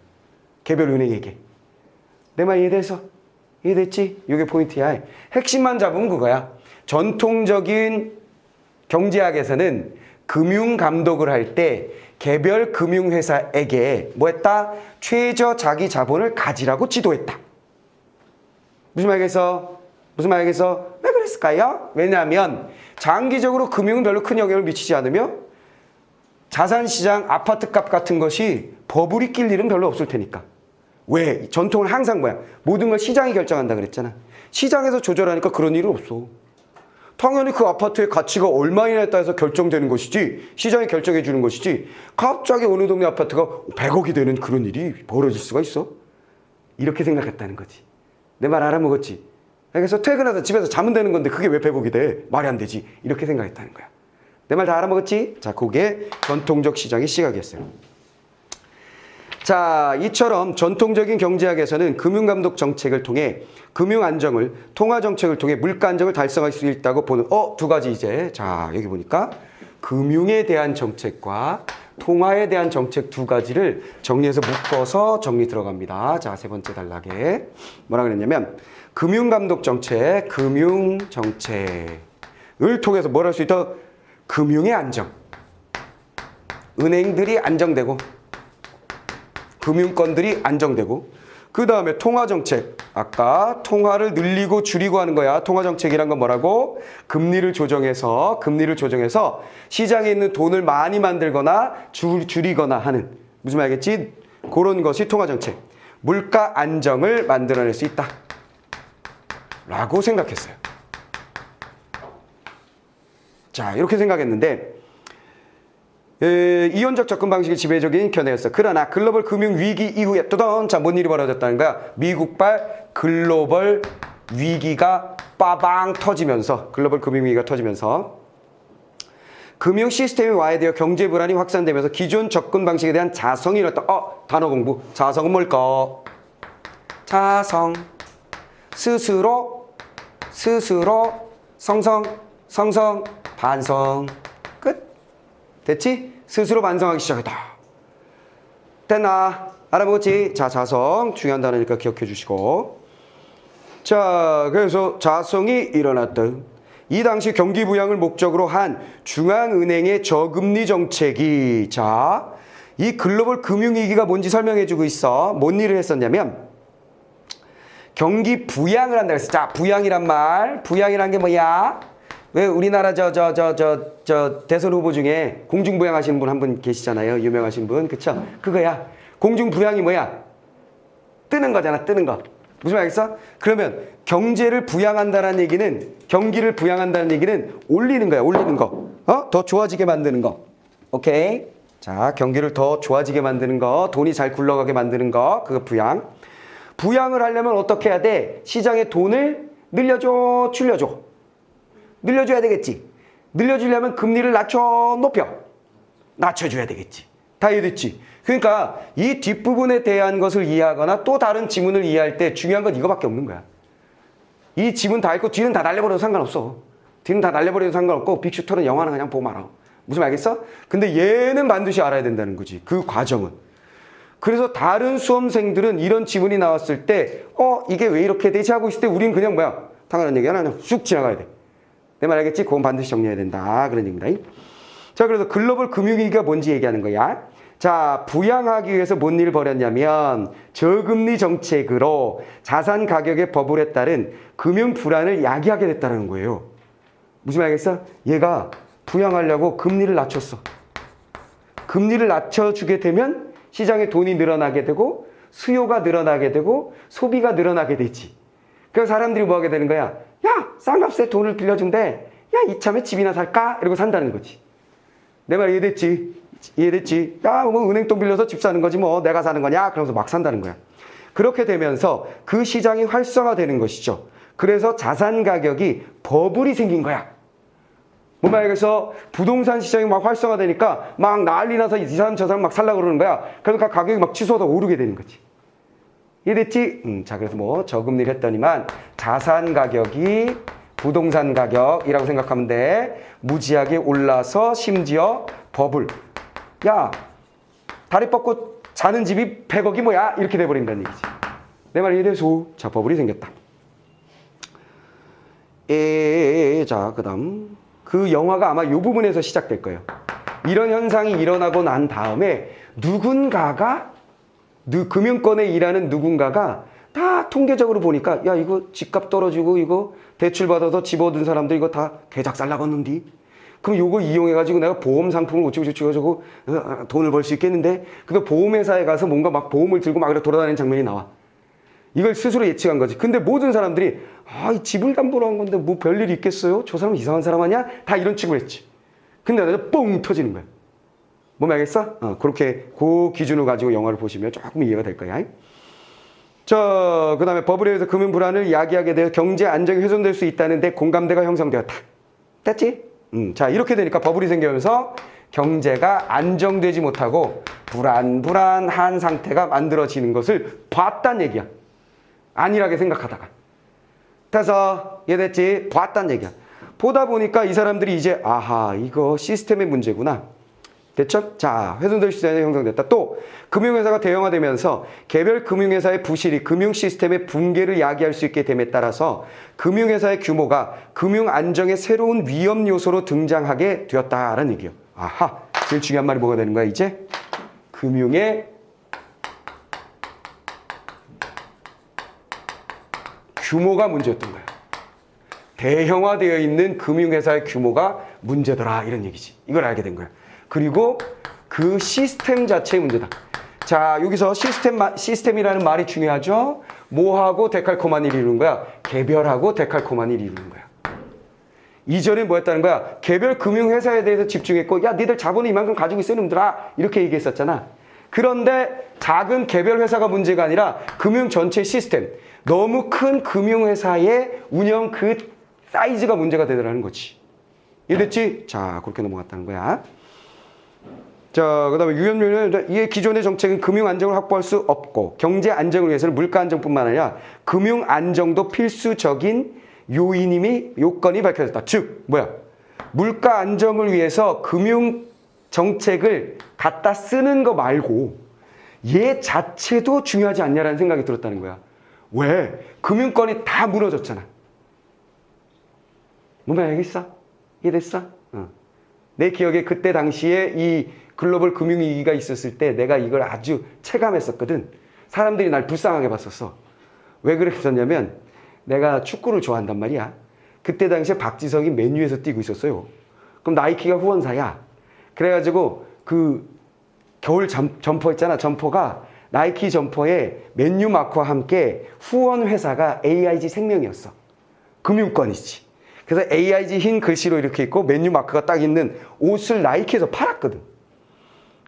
Speaker 1: 개별 은행에게. 내 말 이해돼서? 이해됐지? 이게 포인트야. 핵심만 잡으면 그거야. 전통적인 경제학에서는 금융 감독을 할 때 개별 금융회사에게 뭐 했다? 최저 자기 자본을 가지라고 지도했다. 무슨 말이겠어? 왜 그랬을까요? 왜냐하면 장기적으로 금융은 별로 큰 영향을 미치지 않으며 자산시장 아파트값 같은 것이 버블이 낄 일은 별로 없을 테니까. 왜? 전통은 항상 뭐야? 모든 걸 시장이 결정한다 그랬잖아. 시장에서 조절하니까 그런 일은 없어. 당연히 그 아파트의 가치가 얼마이냐에 따라서 결정되는 것이지 시장이 결정해 주는 것이지 갑자기 어느 동네 아파트가 100억이 되는 그런 일이 벌어질 수가 있어? 이렇게 생각했다는 거지. 내 말 알아먹었지? 그래서 퇴근해서 집에서 자면 되는 건데 그게 왜 100억이 돼? 말이 안 되지. 이렇게 생각했다는 거야. 내 말 다 알아먹었지? 자, 그게 전통적 시장의 시각이었어요. 자, 이처럼 전통적인 경제학에서는 금융감독 정책을 통해 금융 안정을, 통화 정책을 통해 물가 안정을 달성할 수 있다고 보는 두 가지 이제. 자, 여기 보니까 금융에 대한 정책과 통화에 대한 정책 두 가지를 정리해서 묶어서 정리 들어갑니다. 자, 세 번째 단락에 뭐라 그랬냐면 금융감독 정책, 금융정책을 통해서 뭘 할 수 있다? 금융의 안정. 은행들이 안정되고 금융권들이 안정되고 그 다음에 통화정책. 아까 통화를 늘리고 줄이고 하는 거야. 통화정책이란 건 뭐라고? 금리를 조정해서 시장에 있는 돈을 많이 만들거나 줄이거나 하는 무슨 말이겠지? 그런 것이 통화정책. 물가 안정을 만들어낼 수 있다. 라고 생각했어요. 자, 이렇게 생각했는데 이원적 접근 방식이 지배적인 견해였어. 그러나 글로벌 금융 위기 이후에 자, 뭔 일이 벌어졌다는 거야? 미국발 글로벌 위기가 빠방 터지면서 글로벌 금융 위기가 터지면서 금융 시스템이 와해되어 경제 불안이 확산되면서 기존 접근 방식에 대한 자성이 일어났다. 단어 공부. 자성은 뭘까? 자성. 스스로 성성 반성. 됐지? 스스로 반성하기 시작했다. 됐나? 알아먹었지? 자, 자성. 중요한 단어니까 기억해 주시고. 자, 그래서 자성이 일어났다. 이 당시 경기 부양을 목적으로 한 중앙은행의 저금리 정책이 자, 이 글로벌 금융위기가 뭔지 설명해 주고 있어. 뭔 일을 했었냐면 경기 부양을 한다 그랬어. 자, 부양이란 게 뭐야? 왜 우리나라 대선 후보 중에 공중부양하시는 분 한 분 계시잖아요. 유명하신 분. 그쵸? 그거야. 공중부양이 뭐야? 뜨는 거잖아. 뜨는 거. 무슨 말이겠어? 그러면 경제를 부양한다는 얘기는, 경기를 부양한다는 얘기는 올리는 거야. 올리는 거. 더 좋아지게 만드는 거. 오케이? 자, 경기를 더 좋아지게 만드는 거, 돈이 잘 굴러가게 만드는 거, 그거 부양. 부양을 하려면 어떻게 해야 돼? 시장에 돈을 늘려줘, 줄여줘. 늘려줘야 되겠지. 늘려주려면 금리를 낮춰, 높여. 낮춰줘야 되겠지. 다 이해됐지? 그러니까 이 뒷부분에 대한 것을 이해하거나 또 다른 지문을 이해할 때 중요한 건 이거밖에 없는 거야. 이 지문 다 읽고 뒤는 다 날려버려도 상관없어. 뒤는 다 날려버려도 상관없고 빅슈터는 영화는 그냥 보고 말아. 무슨 말겠어? 근데 얘는 반드시 알아야 된다는 거지. 그 과정은. 그래서 다른 수험생들은 이런 지문이 나왔을 때 이게 왜 이렇게 되지 하고 있을 때 우린 그냥 뭐야? 당연한 얘기 하나 그냥 쑥 지나가야 돼. 내 말 알겠지? 그건 반드시 정리해야 된다. 그런 얘기입니다. 자, 그래서 글로벌 금융위기가 뭔지 얘기하는 거야. 자, 부양하기 위해서 뭔 일을 벌였냐면 저금리 정책으로 자산 가격의 버블에 따른 금융 불안을 야기하게 됐다는 거예요. 무슨 말이겠어? 얘가 부양하려고 금리를 낮췄어. 금리를 낮춰주게 되면 시장에 돈이 늘어나게 되고 수요가 늘어나게 되고 소비가 늘어나게 되지. 그래서 사람들이 뭐 하게 되는 거야? 야, 싼 값에 돈을 빌려준대. 야, 이참에 집이나 살까? 이러고 산다는 거지. 내 말 이해됐지? 이해됐지? 야, 뭐 은행 돈 빌려서 집 사는 거지 뭐 내가 사는 거냐? 그러면서 막 산다는 거야. 그렇게 되면서 그 시장이 활성화되는 것이죠. 그래서 자산 가격이 버블이 생긴 거야. 뭔 말이겠어? 부동산 시장이 막 활성화되니까 막 난리 나서 이 사람 저 사람 막 살려고 그러는 거야. 그러니까 가격이 막 치솟아 오르게 되는 거지. 이해됐지? 자, 그래서 뭐 저금리를 했더니만 자산 가격이 부동산 가격이라고 생각하면 돼. 무지하게 올라서 심지어 버블. 야, 다리 뻗고 자는 집이 100억이 뭐야? 이렇게 돼버린다는 얘기지. 내 말 이해돼서 자, 버블이 생겼다. 자, 그 다음 그 영화가 아마 이 부분에서 시작될 거예요. 이런 현상이 일어나고 난 다음에 누군가가 금융권에 일하는 누군가가 다 통계적으로 보니까 야, 이거 집값 떨어지고 이거 대출 받아서 집 얻은 사람들 이거 다 개작살 나갔는디. 그럼 요거 이용해가지고 내가 보험 상품을 어쩌고 돈을 벌 수 있겠는데. 그래서 보험회사에 가서 뭔가 막 보험을 들고 막 이렇게 돌아다니는 장면이 나와. 이걸 스스로 예측한 거지. 근데 모든 사람들이 이 집을 담보로 한 건데 뭐 별일이 있겠어요? 저 사람 이상한 사람 아니야? 다 이런 취급을 했지. 근데 나중에 뻥 터지는 거야. 뭔 말겠어? 그렇게 그 기준을 가지고 영화를 보시면 조금 이해가 될 거야. 자, 그 다음에 버블에 의해서 금융 불안을 야기하게 되어 경제 안정이 훼손될 수 있다는데 공감대가 형성되었다. 됐지? 자, 이렇게 되니까 버블이 생기면서 경제가 안정되지 못하고 불안한 상태가 만들어지는 것을 봤단 얘기야. 안일하게 생각하다가. 그래서 이해됐지? 봤단 얘기야. 보다 보니까 이 사람들이 이제 이거 시스템의 문제구나. 됐죠? 자, 훼손될 수 있는 형성됐다. 또 금융회사가 대형화되면서 개별 금융회사의 부실이 금융 시스템의 붕괴를 야기할 수 있게 됨에 따라서 금융회사의 규모가 금융 안정의 새로운 위험 요소로 등장하게 되었다라는 얘기예요. 제일 중요한 말이 뭐가 되는 거야 이제? 금융의 규모가 문제였던 거야. 대형화되어 있는 금융회사의 규모가 문제더라 이런 얘기지. 이걸 알게 된 거야. 그리고 그 시스템 자체의 문제다. 자, 여기서 시스템이라는 말이 중요하죠. 뭐하고 데칼코마니를 이루는 거야? 개별하고 데칼코마니를 이루는 거야. 이전에 뭐였다는 거야? 개별 금융회사에 대해서 집중했고 야, 니들 자본을 이만큼 가지고 있어 놈들아 이렇게 얘기했었잖아. 그런데 작은 개별 회사가 문제가 아니라 금융 전체 시스템, 너무 큰 금융회사의 운영 그 사이즈가 문제가 되더라는 거지. 이해됐지? 자, 그렇게 넘어갔다는 거야. 자, 그 다음에 유연률은 이게 기존의 정책은 금융 안정을 확보할 수 없고 경제 안정을 위해서는 물가 안정뿐만 아니라 금융 안정도 필수적인 요건이 밝혀졌다. 즉 뭐야? 물가 안정을 위해서 금융 정책을 갖다 쓰는 거 말고 얘 자체도 중요하지 않냐라는 생각이 들었다는 거야. 왜? 금융권이 다 무너졌잖아. 뭔가 알겠어? 이해됐어? 내 기억에 그때 당시에 이 글로벌 금융위기가 있었을 때 내가 이걸 아주 체감했었거든. 사람들이 날 불쌍하게 봤었어. 왜 그랬었냐면 내가 축구를 좋아한단 말이야. 그때 당시에 박지성이 맨유에서 뛰고 있었어요. 그럼 나이키가 후원사야. 그래가지고 그 겨울 점퍼 있잖아. 점퍼가 나이키 점퍼에 맨유 마크와 함께 후원 회사가 AIG 생명이었어. 금융권이지. 그래서 AIG 흰 글씨로 이렇게 있고 맨유 마크가 딱 있는 옷을 나이키에서 팔았거든.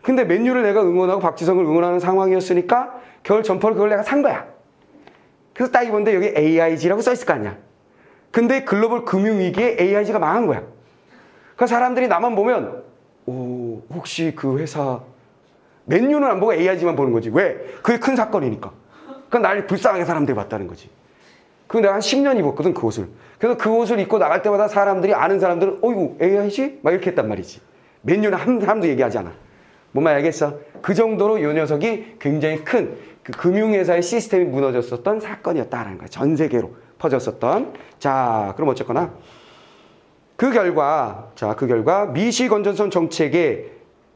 Speaker 1: 근데 맨유를 내가 응원하고 박지성을 응원하는 상황이었으니까 겨울 점퍼를 그걸 내가 산 거야. 그래서 딱 입었는데 여기 AIG라고 써있을 거 아니야. 근데 글로벌 금융위기에 AIG가 망한 거야. 그 사람들이 나만 보면 오, 혹시 그 회사 맨유는 안 보고 AIG만 보는 거지. 왜? 그게 큰 사건이니까. 그러니까 날 불쌍하게 사람들이 봤다는 거지. 그 내가 한 10년 입었거든 그 옷을. 그래서 그 옷을 입고 나갈 때마다 사람들이 아는 사람들은 어이구 AIG? 막 이렇게 했단 말이지. 맨유는 한 사람도 얘기하지 않아. 뭔 말 알겠어? 그 정도로 이 녀석이 굉장히 큰 그 금융회사의 시스템이 무너졌었던 사건이었다라는 거야. 전 세계로 퍼졌었던. 자, 그럼 어쨌거나 그 결과 미시 건전성 정책에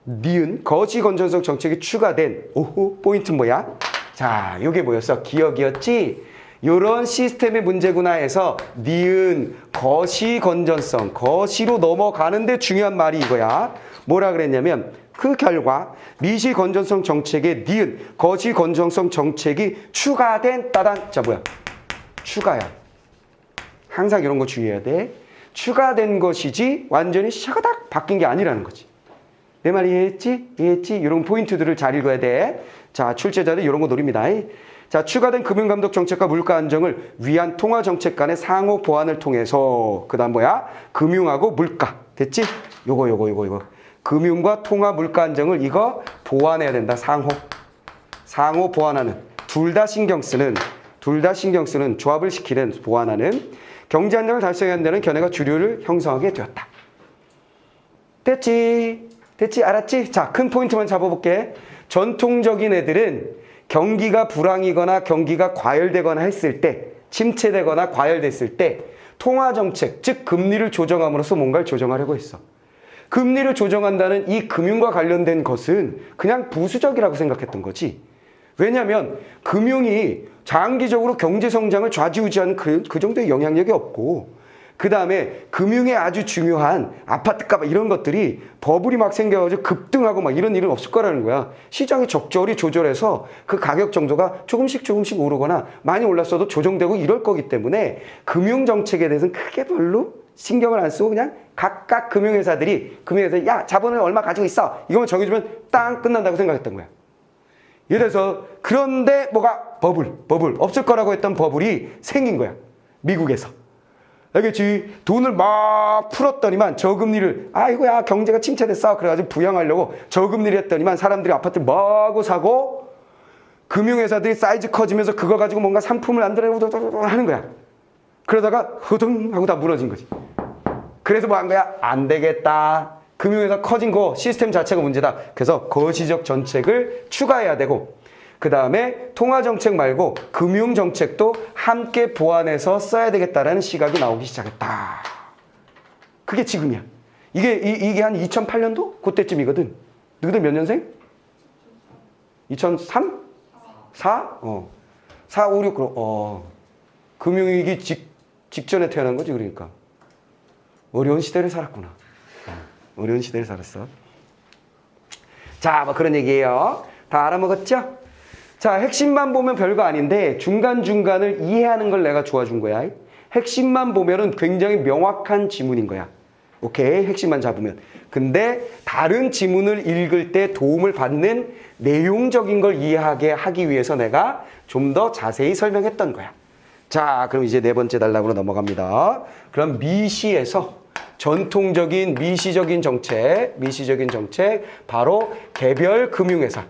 Speaker 1: 니은 거시 건전성 정책이 추가된 오호 포인트 뭐야? 자, 요게 뭐였어? 기억이었지? 요런 시스템의 문제구나 해서 니은 거시 건전성 거시로 넘어가는데 중요한 말이 이거야. 뭐라 그랬냐면 그 결과 미시 건전성 정책에 니은 거시 건전성 정책이 추가된 따단. 자, 뭐야? 추가야. 항상 이런 거 주의해야 돼. 추가된 것이지 완전히 샤가닥 바뀐 게 아니라는 거지. 내 말 이해했지? 이해했지? 이런 포인트들을 잘 읽어야 돼. 자, 출제자들 이런 거 노립니다. 자, 추가된 금융감독 정책과 물가 안정을 위한 통화정책 간의 상호 보완을 통해서 그 다음 뭐야? 금융하고 물가. 됐지? 요거. 금융과 통화 물가 안정을 이거 보완해야 된다. 상호 보완하는. 둘 다 신경 쓰는 조합을 시키는 보완하는 경제 안정을 달성해야 한다는 견해가 주류를 형성하게 되었다. 됐지? 알았지? 자, 큰 포인트만 잡아볼게. 전통적인 애들은 경기가 불황이거나 경기가 과열되거나 했을 때, 침체되거나 과열됐을 때 통화정책, 즉 금리를 조정함으로써 뭔가를 조정하려고 했어. 금리를 조정한다는 이 금융과 관련된 것은 그냥 부수적이라고 생각했던 거지. 왜냐하면 금융이 장기적으로 경제 성장을 좌지우지하는 그 정도의 영향력이 없고, 그 다음에 금융에 아주 중요한 아파트값 이런 것들이 버블이 막 생겨가지고 급등하고 막 이런 일은 없을 거라는 거야. 시장이 적절히 조절해서 그 가격 정도가 조금씩 오르거나 많이 올랐어도 조정되고 이럴 거기 때문에 금융정책에 대해서는 크게 별로 신경을 안 쓰고 그냥 각각 금융회사들이 야, 자본을 얼마 가지고 있어. 이거만 정해주면 땅 끝난다고 생각했던 거야. 예를 들어서 그런데 뭐가 버블 없을 거라고 했던 버블이 생긴 거야. 미국에서. 알겠지? 돈을 막 풀었더니만 저금리를 이거야 경제가 침체됐어. 그래가지고 부양하려고 저금리를 했더니만 사람들이 아파트 마구 사고 금융회사들이 사이즈 커지면서 그거 가지고 뭔가 상품을 만들어내고 하는 거야. 그러다가 허둥 하고 다 무너진 거지. 그래서 뭐 한 거야? 안 되겠다. 금융회사 커진 거 시스템 자체가 문제다. 그래서 거시적 정책을 추가해야 되고, 그 다음에 통화정책 말고 금융정책도 함께 보완해서 써야 되겠다라는 시각이 나오기 시작했다. 그게 지금이야. 이게 한 2008년도? 그때쯤이거든. 너희들 몇 년생? 2003? 4? 4, 5, 6, 그럼, 금융위기 직전에 태어난 거지, 그러니까. 어려운 시대를 살았구나. 어려운 시대를 살았어. 자, 뭐 그런 얘기예요. 다 알아먹었죠? 자, 핵심만 보면 별거 아닌데 중간중간을 이해하는 걸 내가 도와준 거야. 핵심만 보면은 굉장히 명확한 지문인 거야. 오케이? 핵심만 잡으면. 근데 다른 지문을 읽을 때 도움을 받는 내용적인 걸 이해하게 하기 위해서 내가 좀 더 자세히 설명했던 거야. 자, 그럼 이제 네 번째 단락으로 넘어갑니다. 그럼 미시에서 전통적인 미시적인 정책, 바로 개별 금융회사.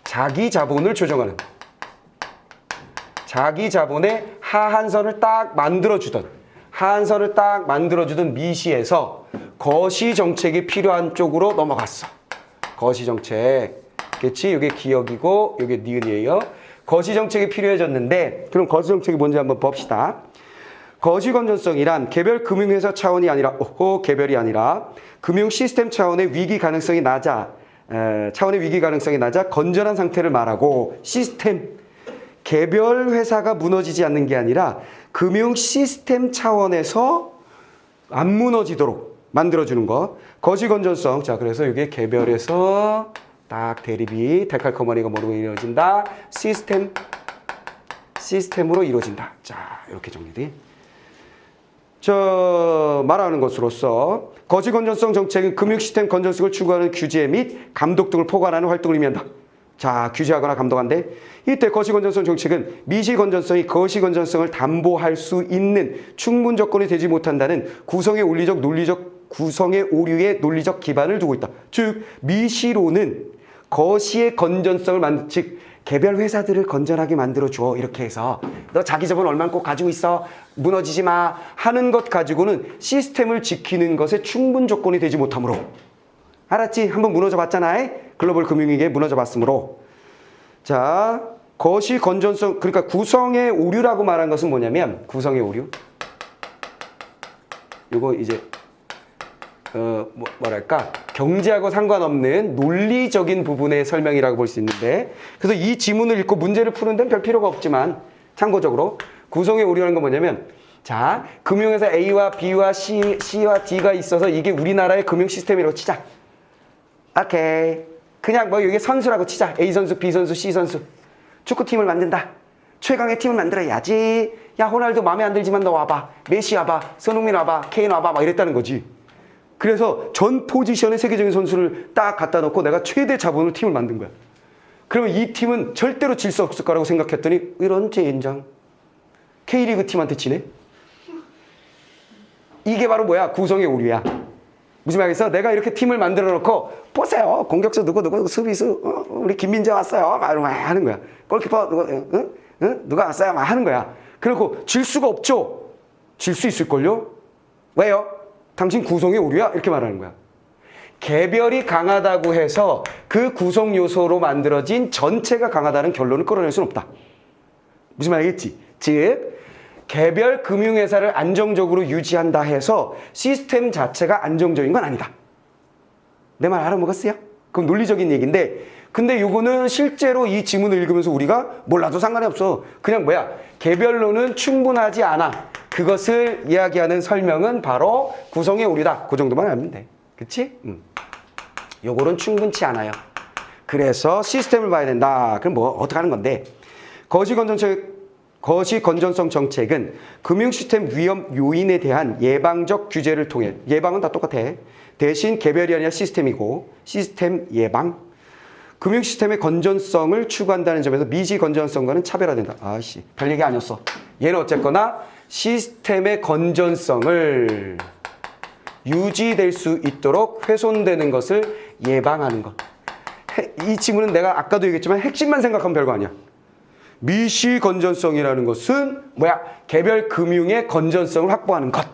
Speaker 1: 자기 자본을 조정하는. 자기 자본의 하한선을 딱 만들어주던 미시에서 거시 정책이 필요한 쪽으로 넘어갔어. 거시 정책. 그치? 이게 기억이고, 이게 니은이에요. 거시 정책이 필요해졌는데, 그럼 거시 정책이 뭔지 한번 봅시다. 거시 건전성이란 개별 금융회사 차원이 아니라, 개별이 아니라, 금융 시스템 차원의 위기 가능성이 낮아 건전한 상태를 말하고, 개별 회사가 무너지지 않는 게 아니라 금융 시스템 차원에서 안 무너지도록 만들어주는 거. 거시 건전성. 자, 그래서 이게 개별에서 딱 대립이 데칼코마니가 뭐로 이루어진다? 시스템으로 이루어진다. 자, 이렇게 정리돼. 말하는 것으로서 거시 건전성 정책은 금융 시스템 건전성을 추구하는 규제 및 감독 등을 포괄하는 활동을 의미한다. 자, 규제하거나 감독한대. 이때 거시 건전성 정책은 미시 건전성이 거시 건전성을 담보할 수 있는 충분 조건이 되지 못한다는 구성의 오류의 논리적 기반을 두고 있다. 즉, 미시로는 거시의 건전성을 즉 개별 회사들을 건전하게 만들어줘. 이렇게 해서 너 자기 자본 얼마나 꼭 가지고 있어. 무너지지 마. 하는 것 가지고는 시스템을 지키는 것에 충분 조건이 되지 못하므로. 알았지? 한번 무너져 봤잖아. 글로벌 금융위기에 무너져 봤으므로. 자, 거시 건전성, 그러니까 구성의 오류라고 말한 것은 뭐냐면, 구성의 오류. 요거 이제 뭐랄까, 경제하고 상관없는 논리적인 부분의 설명이라고 볼 수 있는데, 그래서 이 지문을 읽고 문제를 푸는 데는 별 필요가 없지만 참고적으로 구성의 오류라는 건 뭐냐면, 자, 금융회사 A와 B와 C와 D가 있어서 이게 우리나라의 금융 시스템이라고 치자. 오케이. 그냥 뭐 이게 선수라고 치자. A 선수, B 선수, C 선수. 축구팀을 만든다. 최강의 팀을 만들어야지. 야, 호날두 마음에 안 들지만 너 와봐. 메시 와봐. 손흥민 와봐. 케인 와봐. 막 이랬다는 거지. 그래서 전 포지션의 세계적인 선수를 딱 갖다 놓고 내가 최대 자본으로 팀을 만든 거야. 그러면 이 팀은 절대로 질 수 없을 거라고 생각했더니 이런 젠장. K리그 팀한테 치네. 이게 바로 뭐야? 구성의 오류야. 무슨 말이겠어? 내가 이렇게 팀을 만들어 놓고 보세요. 공격수 누구 수비수 우리 김민재 왔어요. 막 하는 거야. 골키퍼 누가 왔어요. 막 하는 거야. 그리고 질 수가 없죠. 질 수 있을걸요? 왜요? 당신 구성의 오류야? 이렇게 말하는 거야. 개별이 강하다고 해서 그 구성 요소로 만들어진 전체가 강하다는 결론을 끌어낼 수는 없다. 무슨 말이겠지? 즉 개별 금융회사를 안정적으로 유지한다 해서 시스템 자체가 안정적인 건 아니다. 내 말 알아먹었어요? 그럼 논리적인 얘기인데, 근데 요거는 실제로 이 지문을 읽으면서 우리가 몰라도 상관이 없어. 그냥 뭐야? 개별로는 충분하지 않아. 그것을 이야기하는 설명은 바로 구성의 오류다. 그 정도만 알면 돼. 그치? 요거는 충분치 않아요. 그래서 시스템을 봐야 된다. 그럼 뭐 어떻게 하는 건데? 거시 건전성 정책은 금융 시스템 위험 요인에 대한 예방적 규제를 통해, 예방은 다 똑같아. 대신 개별이 아니라 시스템이고, 시스템 예방. 금융 시스템의 건전성을 추구한다는 점에서 미시 건전성과는 차별화된다. 아씨, 별 얘기 아니었어. 얘는 어쨌거나 시스템의 건전성을 유지될 수 있도록 훼손되는 것을 예방하는 것. 이 지문은 내가 아까도 얘기했지만 핵심만 생각하면 별거 아니야. 미시 건전성이라는 것은 뭐야? 개별 금융의 건전성을 확보하는 것.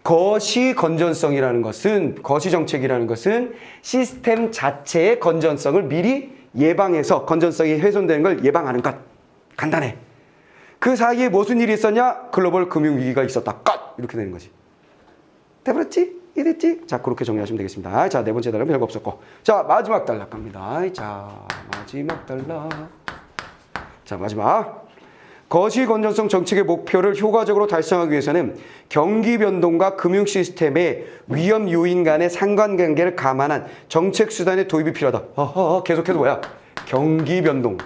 Speaker 1: 거시 건전성이라는 것은, 거시 정책이라는 것은 시스템 자체의 건전성을 미리 예방해서 건전성이 훼손되는 걸 예방하는 것. 간단해. 그 사이에 무슨 일이 있었냐? 글로벌 금융위기가 있었다. 것! 이렇게 되는 거지. 돼버렸지? 이랬지? 자, 그렇게 정리하시면 되겠습니다. 자, 네 번째 단락 별거 없었고. 자, 마지막 단락 갑니다. 자, 마지막 단락. 자, 마지막. 거시 건전성 정책의 목표를 효과적으로 달성하기 위해서는 경기 변동과 금융 시스템의 위험 요인 간의 상관관계를 감안한 정책 수단의 도입이 필요하다. 계속해서 뭐야? 경기 변동.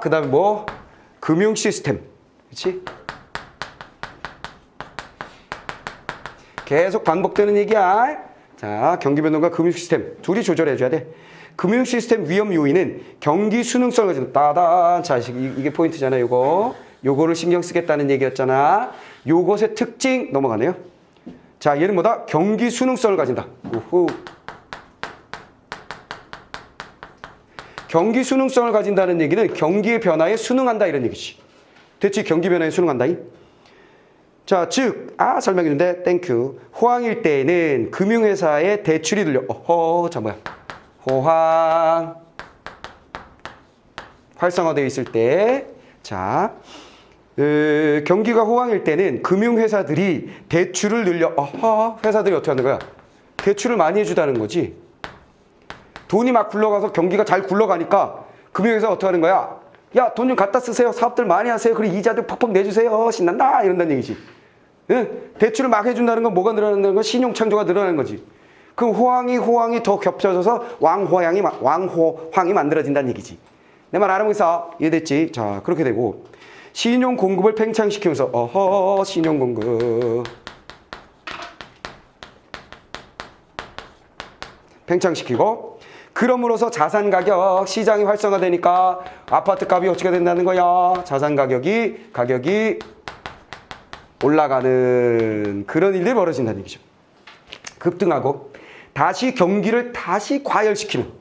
Speaker 1: 그 다음에 뭐? 금융 시스템. 그렇지? 계속 반복되는 얘기야. 자, 경기 변동과 금융 시스템 둘이 조절해줘야 돼. 금융 시스템 위험 요인은 경기 수능성을 가진다. 따단. 자, 이게 포인트잖아. 요거를 신경 쓰겠다는 얘기였잖아. 요것의 특징 넘어가네요. 자, 얘는 뭐다? 경기 수능성을 가진다. 우후. 경기 수능성을 가진다는 얘기는 경기의 변화에 순응한다 이런 얘기지. 됐지? 경기 변화에 순응한다. 자, 즉, 설명했는데 땡큐. 호황일 때에는 금융회사의 대출이 늘려. 자, 뭐야? 호황. 활성화되어 있을 때. 자, 경기가 호황일 때는 금융회사들이 대출을 늘려. 회사들이 어떻게 하는 거야? 대출을 많이 해주다는 거지. 돈이 막 굴러가서 경기가 잘 굴러가니까 금융회사 어떻게 하는 거야? 야, 돈 좀 갖다 쓰세요. 사업들 많이 하세요. 그리고 이자들 팍팍 내주세요. 신난다. 이런다는 얘기지. 응? 대출을 막 해준다는 건 뭐가 늘어난다는 건 신용창조가 늘어나는 거지. 그럼 호황이 더 겹쳐져서 왕호황이 만들어진다는 얘기지. 내 말 알아보고 있어. 이해됐지? 자, 그렇게 되고 신용 공급을 팽창시키면서 신용 공급 팽창시키고 그럼으로써 자산 가격 시장이 활성화되니까 아파트 값이 어떻게 된다는 거야? 자산 가격이 올라가는 그런 일들이 벌어진다는 얘기죠. 급등하고 다시 경기를 다시 과열시키는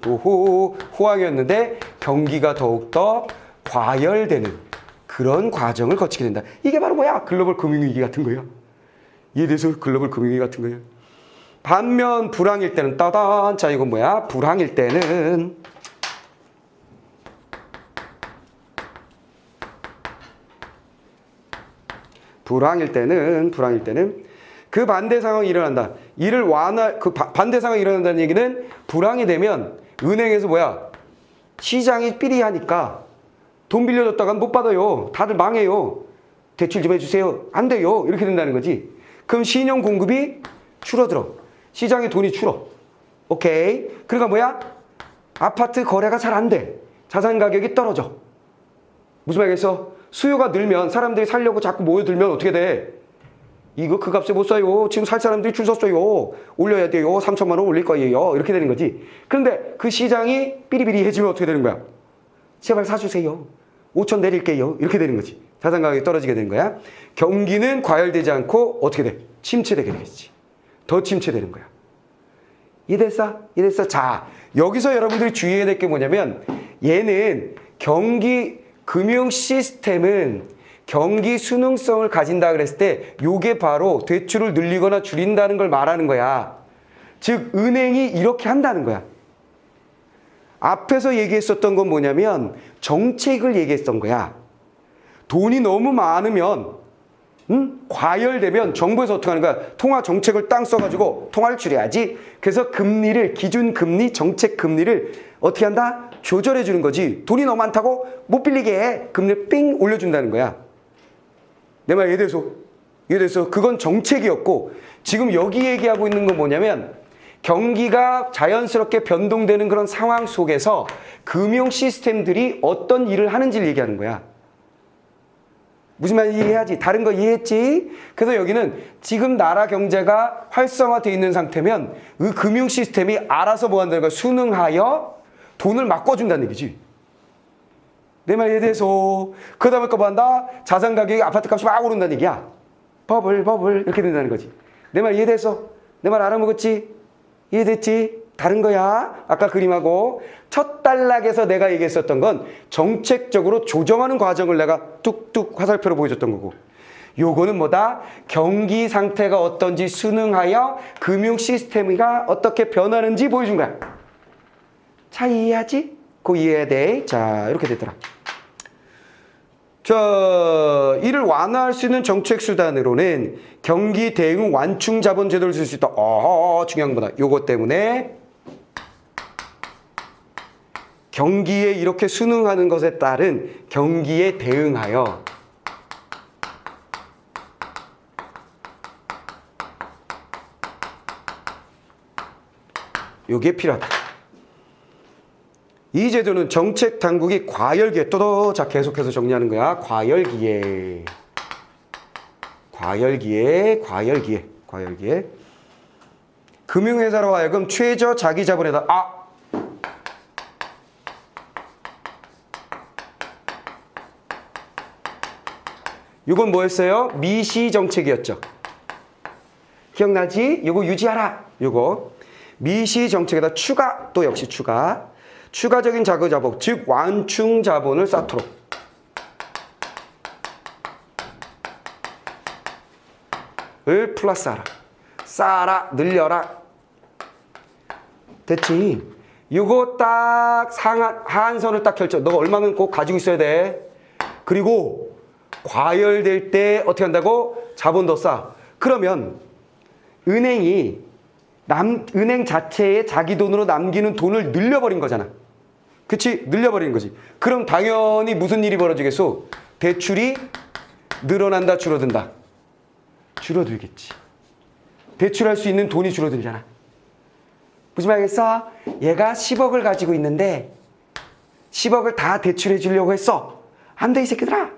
Speaker 1: 호황이었는데 경기가 더욱더 과열되는 그런 과정을 거치게 된다. 이게 바로 뭐야? 글로벌 금융위기 같은 거예요. 이해돼서 글로벌 금융위기 같은 거예요. 반면 불황일 때는 따단. 자, 이건 뭐야? 불황일 때는 그 반대 상황이 일어난다. 반대 상황이 일어난다는 얘기는 불황이 되면 은행에서 뭐야? 시장이 삐리하니까 돈 빌려줬다간 못 받아요. 다들 망해요. 대출 좀 해주세요. 안 돼요. 이렇게 된다는 거지. 그럼 신용 공급이 줄어들어. 시장에 돈이 줄어. 오케이. 그러니까 뭐야? 아파트 거래가 잘 안 돼. 자산 가격이 떨어져. 무슨 말이겠어? 수요가 늘면 사람들이 살려고 자꾸 모여들면 어떻게 돼? 이거 그 값에 못 사요. 지금 살 사람들이 줄 섰어요. 올려야 돼요. 3천만 원 올릴 거예요. 이렇게 되는 거지. 그런데 그 시장이 삐리삐리해지면 어떻게 되는 거야? 제발 사주세요. 5천 내릴게요. 이렇게 되는 거지. 자산 가격이 떨어지게 되는 거야. 경기는 과열되지 않고 어떻게 돼? 침체되게 되겠지. 더 침체되는 거야. 이해됐어? 자, 여기서 여러분들이 주의해야 될 게 뭐냐면 얘는 금융 시스템은 경기 순응성을 가진다 그랬을 때 요게 바로 대출을 늘리거나 줄인다는 걸 말하는 거야. 즉 은행이 이렇게 한다는 거야. 앞에서 얘기했었던 건 뭐냐면 정책을 얘기했던 거야. 돈이 너무 많으면 과열되면 정부에서 어떻게 하는 거야? 통화 정책을 땅 써가지고 통화를 줄여야지. 그래서 기준금리, 정책금리를 어떻게 한다? 조절해 주는 거지. 돈이 너무 많다고 못 빌리게 해. 금리를 삥 올려준다는 거야. 내 말 이해돼서 그건 정책이었고 지금 여기 얘기하고 있는 건 뭐냐면 경기가 자연스럽게 변동되는 그런 상황 속에서 금융 시스템들이 어떤 일을 하는지를 얘기하는 거야. 무슨 말인지 이해해야지. 다른 거 이해했지? 그래서 여기는 지금 나라 경제가 활성화되어 있는 상태면 그 금융 시스템이 알아서 뭐 한다는 거야? 순응하여 돈을 막 꺼준다는 얘기지. 내 말 이해돼서 그 다음에 거 한다? 자산 가격이 아파트 값이 막 오른다는 얘기야. 버블 이렇게 된다는 거지. 내 말 이해돼서? 내 말 알아먹었지? 이해됐지? 다른 거야. 아까 그림하고 첫 단락에서 내가 얘기했었던 건 정책적으로 조정하는 과정을 내가 뚝뚝 화살표로 보여줬던 거고 요거는 뭐다? 경기 상태가 어떤지 순응하여 금융 시스템이 어떻게 변하는지 보여준 거야. 자, 이해하지? 그거 이해해야 돼. 자, 이렇게 되더라. 자, 이를 완화할 수 있는 정책 수단으로는 경기 대응 완충 자본 제도를 쓸 수 있다. 중요한 거다. 요거 때문에 경기에 이렇게 순응하는 것에 따른 경기에 대응하여 요게 필요하다. 이 제도는 정책 당국이 과열기에 자, 계속해서 정리하는 거야. 과열기에 금융회사로 하여금 최저 자기 자본에다 이건 뭐였어요? 미시 정책이었죠. 기억나지? 이거 유지하라. 이거 미시 정책에다 또 역시 추가적인 자금 자본, 즉 완충 자본을 쌓도록. 을 플러스하라. 쌓아라, 늘려라. 됐지? 이거 딱 하한선을 딱 결정. 너가 얼마면 꼭 가지고 있어야 돼. 그리고 과열될 때 어떻게 한다고? 자본 더 쌓아. 그러면 은행이 은행 자체에 자기 돈으로 남기는 돈을 늘려버린 거잖아. 그치? 늘려버리는 거지. 그럼 당연히 무슨 일이 벌어지겠소? 대출이 늘어난다, 줄어든다? 줄어들겠지. 대출할 수 있는 돈이 줄어들잖아. 무슨 말이겠어? 얘가 10억을 가지고 있는데 10억을 다 대출해 주려고 했어. 안 돼, 이 새끼들아.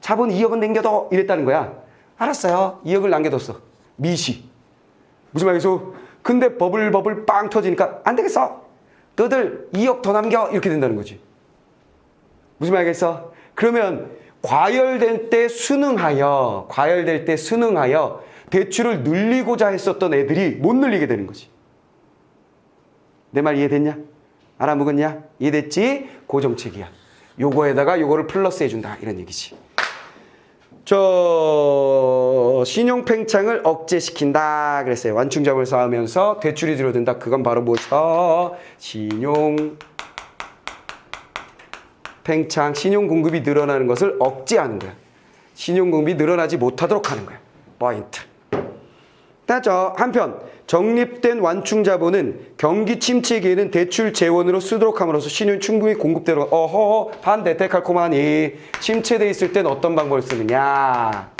Speaker 1: 자본 2억은 남겨둬. 이랬다는 거야. 알았어요. 2억을 남겨뒀어. 미시. 무슨 말이겠어? 근데 버블 빵 터지니까 안 되겠어. 너들 2억 더 남겨. 이렇게 된다는 거지. 무슨 말이겠어? 그러면 과열될 때 순응하여 대출을 늘리고자 했었던 애들이 못 늘리게 되는 거지. 내 말 이해됐냐? 알아먹었냐? 이해됐지? 고정책이야. 요거에다가 요거를 플러스 해준다. 이런 얘기지. 신용 팽창을 억제시킨다 그랬어요. 완충작용을 쌓으면서 대출이 줄어든다. 그건 바로 무엇이다? 신용 팽창, 신용 공급이 늘어나는 것을 억제하는 거야. 신용 공급이 늘어나지 못하도록 하는 거야. 포인트. 따져. 한편 적립된 완충 자본은 경기 침체기에는 대출 재원으로 쓰도록 함으로써 신용이 충분히 공급되도록. 반대 데칼코마니. 침체돼 있을 땐 어떤 방법을 쓰느냐.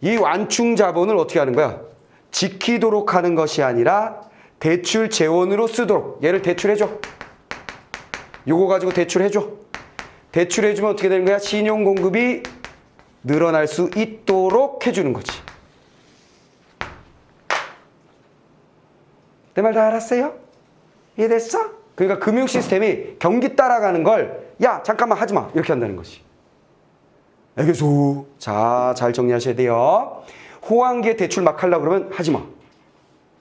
Speaker 1: 이 완충 자본을 어떻게 하는 거야? 지키도록 하는 것이 아니라 대출 재원으로 쓰도록. 얘를 대출해줘. 요거 가지고 대출해줘. 대출해주면 어떻게 되는 거야? 신용 공급이 늘어날 수 있도록 해주는 거지. 내 말 다 알았어요? 이해됐어? 그러니까 금융 시스템이 경기 따라가는 걸 야 잠깐만 하지마 이렇게 한다는 것이. 알겠소? 자, 잘 정리하셔야 돼요. 호황기에 대출 막 하려고 그러면 하지마.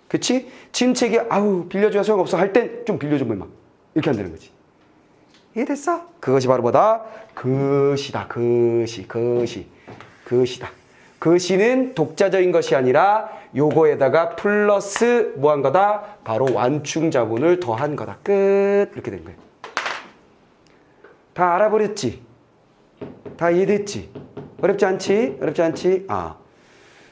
Speaker 1: 그치? 침체기에 아우 빌려줘야 소용없어 할 땐 좀 빌려줘 뭐 막 이렇게 한다는 거지. 이해됐어? 그것이 바로 뭐다? 그시다. 그시다. 그시는 독자적인 것이 아니라 요거에다가 플러스 뭐 한 거다? 바로 완충 자본을 더한 거다. 끝. 이렇게 된 거예요. 다 알아버렸지? 다 이해됐지? 어렵지 않지? 어렵지 않지?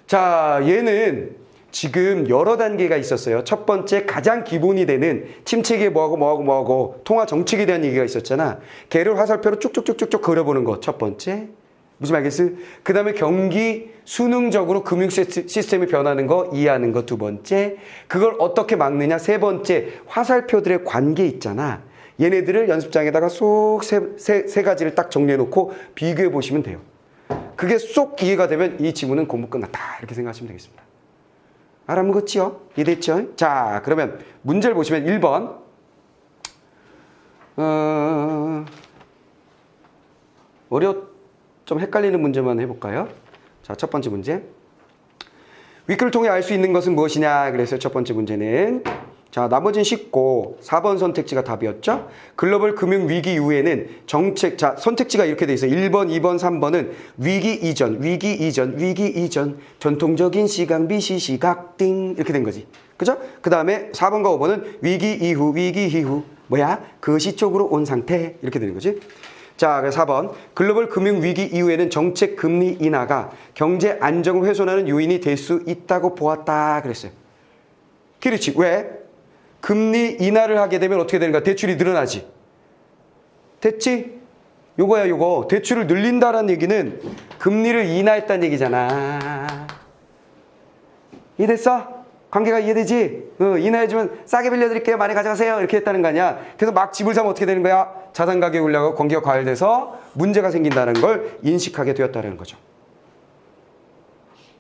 Speaker 1: 자, 얘는 지금 여러 단계가 있었어요. 첫 번째 가장 기본이 되는 침체기에 뭐하고 통화 정책에 대한 얘기가 있었잖아. 걔를 화살표로 쭉쭉쭉쭉 그려보는 거 첫 번째. 무슨 말겠어요? 그 다음에 경기 수능적으로 금융 시스템이 변하는 거 이해하는 거 두 번째. 그걸 어떻게 막느냐 세 번째. 화살표들의 관계 있잖아. 얘네들을 연습장에다가 쏙 세 가지를 딱 정리해 놓고 비교해 보시면 돼요. 그게 쏙 이해가 되면 이 지문은 공부 끝났다 이렇게 생각하시면 되겠습니다. 알아먹었지요? 이해됐죠? 자, 그러면 문제를 보시면 1번 좀 헷갈리는 문제만 해볼까요? 자, 첫 번째 문제. 위크를 통해 알 수 있는 것은 무엇이냐 그래서 첫 번째 문제는 자, 나머지는 쉽고 4번 선택지가 답이었죠? 글로벌 금융 위기 이후에는 정책, 자, 선택지가 이렇게 돼 있어요. 1번, 2번, 3번은 위기 이전, 전통적인 시각, 미시 시각, 띵 이렇게 된 거지. 그죠? 그 다음에 4번과 5번은 위기 이후, 뭐야? 그 시쪽으로 온 상태 이렇게 되는 거지. 자, 그래서 4번. 글로벌 금융 위기 이후에는 정책 금리 인하가 경제 안정을 훼손하는 요인이 될 수 있다고 보았다 그랬어요. 그렇지. 왜? 금리 인하를 하게 되면 어떻게 되는가? 대출이 늘어나지. 됐지? 요거야, 요거. 대출을 늘린다라는 얘기는 금리를 인하했다는 얘기잖아. 이해됐어? 관계가 이해되지? 인하해주면 싸게 빌려드릴게요. 많이 가져가세요. 이렇게 했다는 거 아니야. 그래서 막 집을 사면 어떻게 되는 거야? 자산 가격이 올라가고 관계가 과열돼서 문제가 생긴다는 걸 인식하게 되었다는 거죠.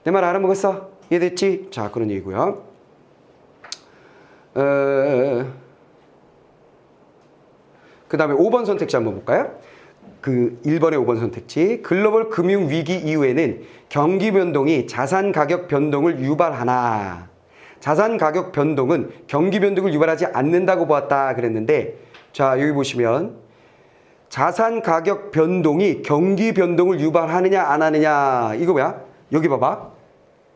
Speaker 1: 내 말 알아먹었어? 이해됐지? 자, 그런 얘기고요. 그 다음에 5번 선택지 한번 볼까요? 그 1번의 5번 선택지. 글로벌 금융 위기 이후에는 경기 변동이 자산 가격 변동을 유발하나. 자산 가격 변동은 경기 변동을 유발하지 않는다고 보았다 그랬는데 자, 여기 보시면 자산 가격 변동이 경기 변동을 유발하느냐 안 하느냐 이거 뭐야? 여기 봐봐.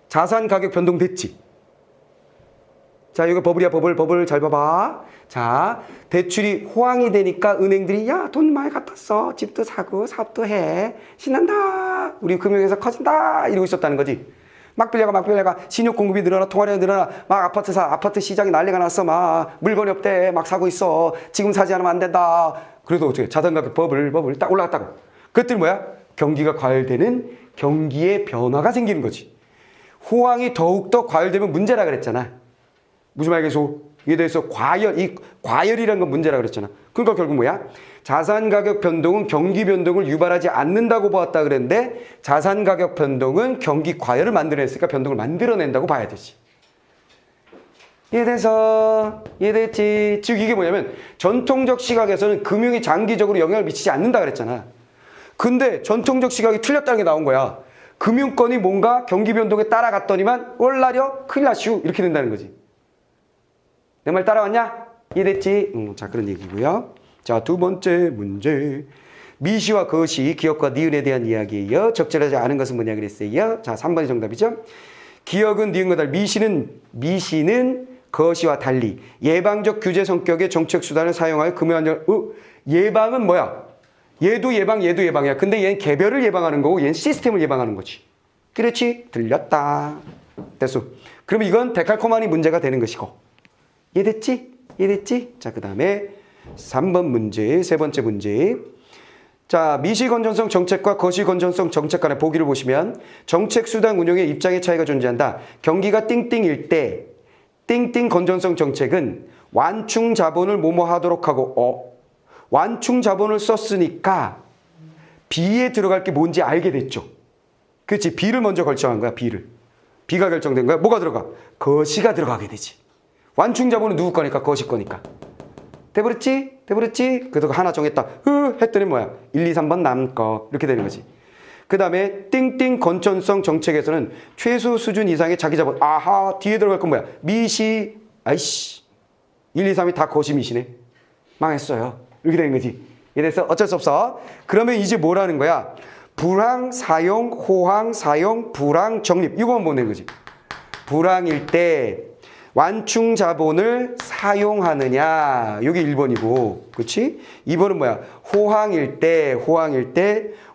Speaker 1: 자산 가격 변동 됐지? 자, 이거 버블이야, 버블 잘 봐봐. 자, 대출이 호황이 되니까 은행들이 야, 돈 많이 갖다 써. 집도 사고 사업도 해. 신난다. 우리 금융회사 커진다. 이러고 있었다는 거지. 막 빌려가 신용 공급이 늘어나 통화량이 늘어나 막 아파트 시장이 난리가 났어. 막 물건이 없대. 막 사고 있어. 지금 사지 않으면 안 된다. 그래도 어떻게 자산 가격 버블 딱 올라갔다고. 그것들이 뭐야? 경기가 과열되는 경기의 변화가 생기는 거지. 호황이 더욱더 과열되면 문제라 그랬잖아. 무슨 말이겠소? 이에 대해서 과열이라는 건 문제라 그랬잖아. 그러니까 결국 뭐야? 자산 가격 변동은 경기 변동을 유발하지 않는다고 보았다 그랬는데 자산 가격 변동은 경기 과열을 만들어냈으니까 변동을 만들어낸다고 봐야 되지. 이해됐지? 즉 이게 뭐냐면 전통적 시각에서는 금융이 장기적으로 영향을 미치지 않는다 그랬잖아. 근데 전통적 시각이 틀렸다는 게 나온 거야. 금융권이 뭔가 경기 변동에 따라갔더니만 올라려 큰일 나슈 이렇게 된다는 거지. 내 말 따라왔냐? 이해됐지? 자, 그런 얘기고요. 자, 두 번째 문제. 미시와 거시, 기억과 니은에 대한 이야기예요. 적절하지 않은 것은 뭐냐 그랬어요? 자, 3번이 정답이죠. 기억은 니은과 달리 미시는 거시와 달리 예방적 규제 성격의 정책 수단을 사용하여 금융 안정. 예방은 뭐야? 얘도 예방이야. 근데 얘는 개별을 예방하는 거고 얘는 시스템을 예방하는 거지. 그렇지? 들렸다. 됐어. 그럼 이건 데칼코마니 문제가 되는 것이고. 이해됐지? 자, 그 다음에 3번 문제, 세 번째 문제. 자, 미시 건전성 정책과 거시 건전성 정책 간의 보기를 보시면 정책 수단 운용의 입장의 차이가 존재한다. 경기가 띵띵일 때 띵띵 건전성 정책은 완충 자본을 뭐뭐 하도록 하고 완충 자본을 썼으니까 B에 들어갈 게 뭔지 알게 됐죠. 그렇지? B를 먼저 결정한 거야. B가 결정된 거야. 뭐가 들어가? 거시가 들어가게 되지. 완충 자본은 누구 거니까? 거시 거니까. 돼버렸지? 그래서 하나 정했다. 했더니 뭐야? 1, 2, 3번 남 거. 이렇게 되는 거지. 그 다음에 띵띵 건전성 정책에서는 최소 수준 이상의 자기 자본. 아하, 뒤에 들어갈 건 뭐야? 미시. 아이씨. 1, 2, 3이 다 거시 미시네. 망했어요. 이렇게 되는 거지. 이래서 어쩔 수 없어. 그러면 이제 뭐라는 거야? 불황, 사용, 호황, 사용, 불황, 적립. 이거만 보면 되는 거지. 불황일 때 완충 자본을 사용하느냐. 이게 1번이고. 그렇지? 2번은 뭐야? 호황일 때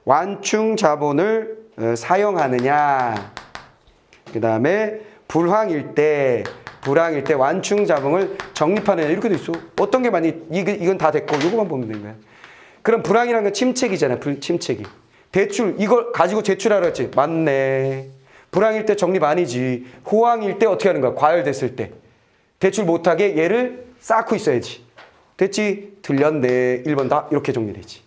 Speaker 1: 완충 자본을 사용하느냐. 그 다음에 불황일 때 완충 자본을 적립하느냐. 이렇게 돼 있어. 어떤 게 많이 이건 다 됐고 이거만 보면 되는 거야. 그럼 불황이라는 건 침체기잖아. 침체기. 대출 이걸 가지고 제출하라 했지. 맞네. 불황일 때 적립 아니지. 호황일 때 어떻게 하는 거야? 과열됐을 때. 대출 못하게 얘를 쌓고 있어야지. 됐지? 틀렸네. 1번 다 이렇게 정리되지.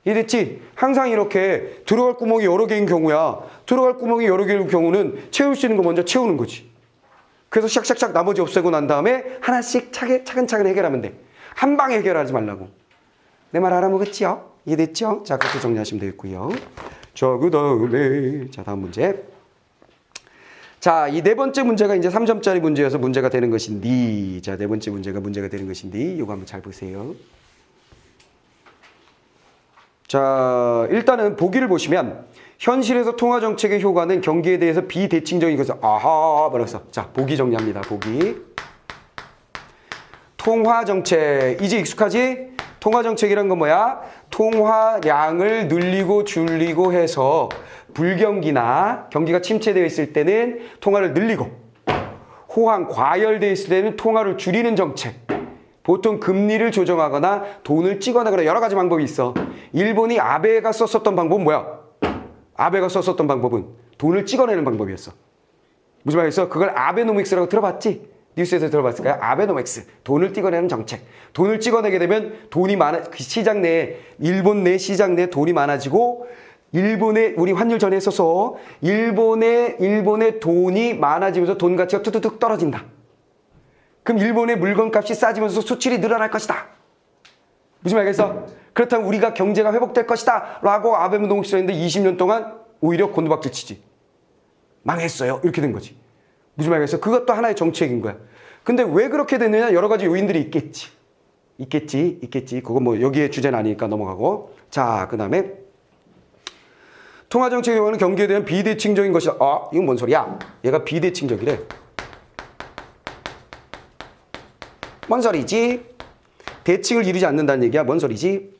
Speaker 1: 이해됐지? 항상 이렇게 들어갈 구멍이 여러 개인 경우야. 들어갈 구멍이 여러 개인 경우는 채울 수 있는 거 먼저 채우는 거지. 그래서 샥샥샥 나머지 없애고 난 다음에 하나씩 차근차근 해결하면 돼. 한 방에 해결하지 말라고. 내 말 알아먹었지요? 이해됐죠? 자, 그렇게 정리하시면 되겠고요. 자, 그 다음에 다음 문제. 자, 이 네 번째 문제가 이제 3점짜리 문제여서 문제가 되는 것인데, 자, 네 번째 문제가 되는 것인데, 이거 한번 잘 보세요. 자, 일단은 보기를 보시면 현실에서 통화정책의 효과는 경기에 대해서 비대칭적인 것을 아하 말했어. 자, 보기 정리합니다. 보기. 통화정책 이제 익숙하지? 통화정책이란 건 뭐야? 통화량을 늘리고 줄이고 해서 불경기나 경기가 침체되어 있을 때는 통화를 늘리고 호황 과열되어 있을 때는 통화를 줄이는 정책. 보통 금리를 조정하거나 돈을 찍어내거나 여러 가지 방법이 있어. 일본이 아베가 썼었던 방법은 뭐야? 아베가 썼었던 방법은 돈을 찍어내는 방법이었어. 무슨 말이겠어? 그걸 아베노믹스라고 들어봤지? 뉴스에서 들어봤을 거야. 아베노믹스. 돈을 찍어내는 정책. 돈을 찍어내게 되면 돈이 시장 내에, 일본 내 시장 내에 돈이 많아지고 일본의 우리 환율 전에 있어서 일본의 돈이 많아지면서 돈 가치가 툭툭툭 떨어진다. 그럼 일본의 물건값이 싸지면서 수출이 늘어날 것이다. 무슨 말이겠어? 그렇다면 우리가 경제가 회복될 것이다 라고 아베노믹스를 했는데 20년 동안 오히려 곤두박질 치지. 망했어요. 이렇게 된 거지. 무슨 말이겠어? 그것도 하나의 정책인 거야. 근데 왜 그렇게 됐느냐? 여러 가지 요인들이 있겠지. 그거 뭐 여기에 주제는 아니니까 넘어가고. 자, 그 다음에 통화정책의 경우는 경기에 대한 비대칭적인 것이다. 아, 이건 뭔 소리야? 얘가 비대칭적이래. 뭔 소리지? 대칭을 이루지 않는다는 얘기야. 뭔 소리지?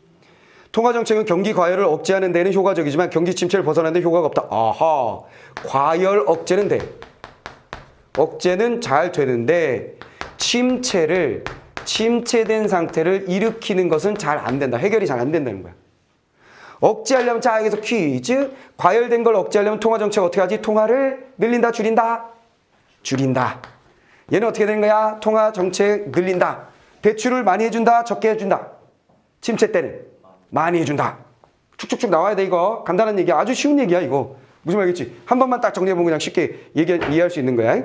Speaker 1: 통화정책은 경기 과열을 억제하는 데는 효과적이지만 경기 침체를 벗어나는 데 효과가 없다. 아하. 과열 억제는 돼. 억제는 잘 되는데 침체된 상태를 일으키는 것은 잘 안 된다. 해결이 잘 안 된다는 거야. 억제하려면 자 여기서 퀴즈. 과열된 걸 억제하려면 통화정책 어떻게 하지? 통화를 늘린다, 줄인다? 줄인다. 얘는 어떻게 되는 거야? 통화정책 늘린다. 대출을 많이 해준다, 적게 해준다. 침체 때는 많이 해준다. 축축축 나와야 돼 이거. 간단한 얘기야. 아주 쉬운 얘기야 이거. 무슨 말이겠지? 한 번만 딱 정리해보면 그냥 쉽게 이해할 수 있는 거야.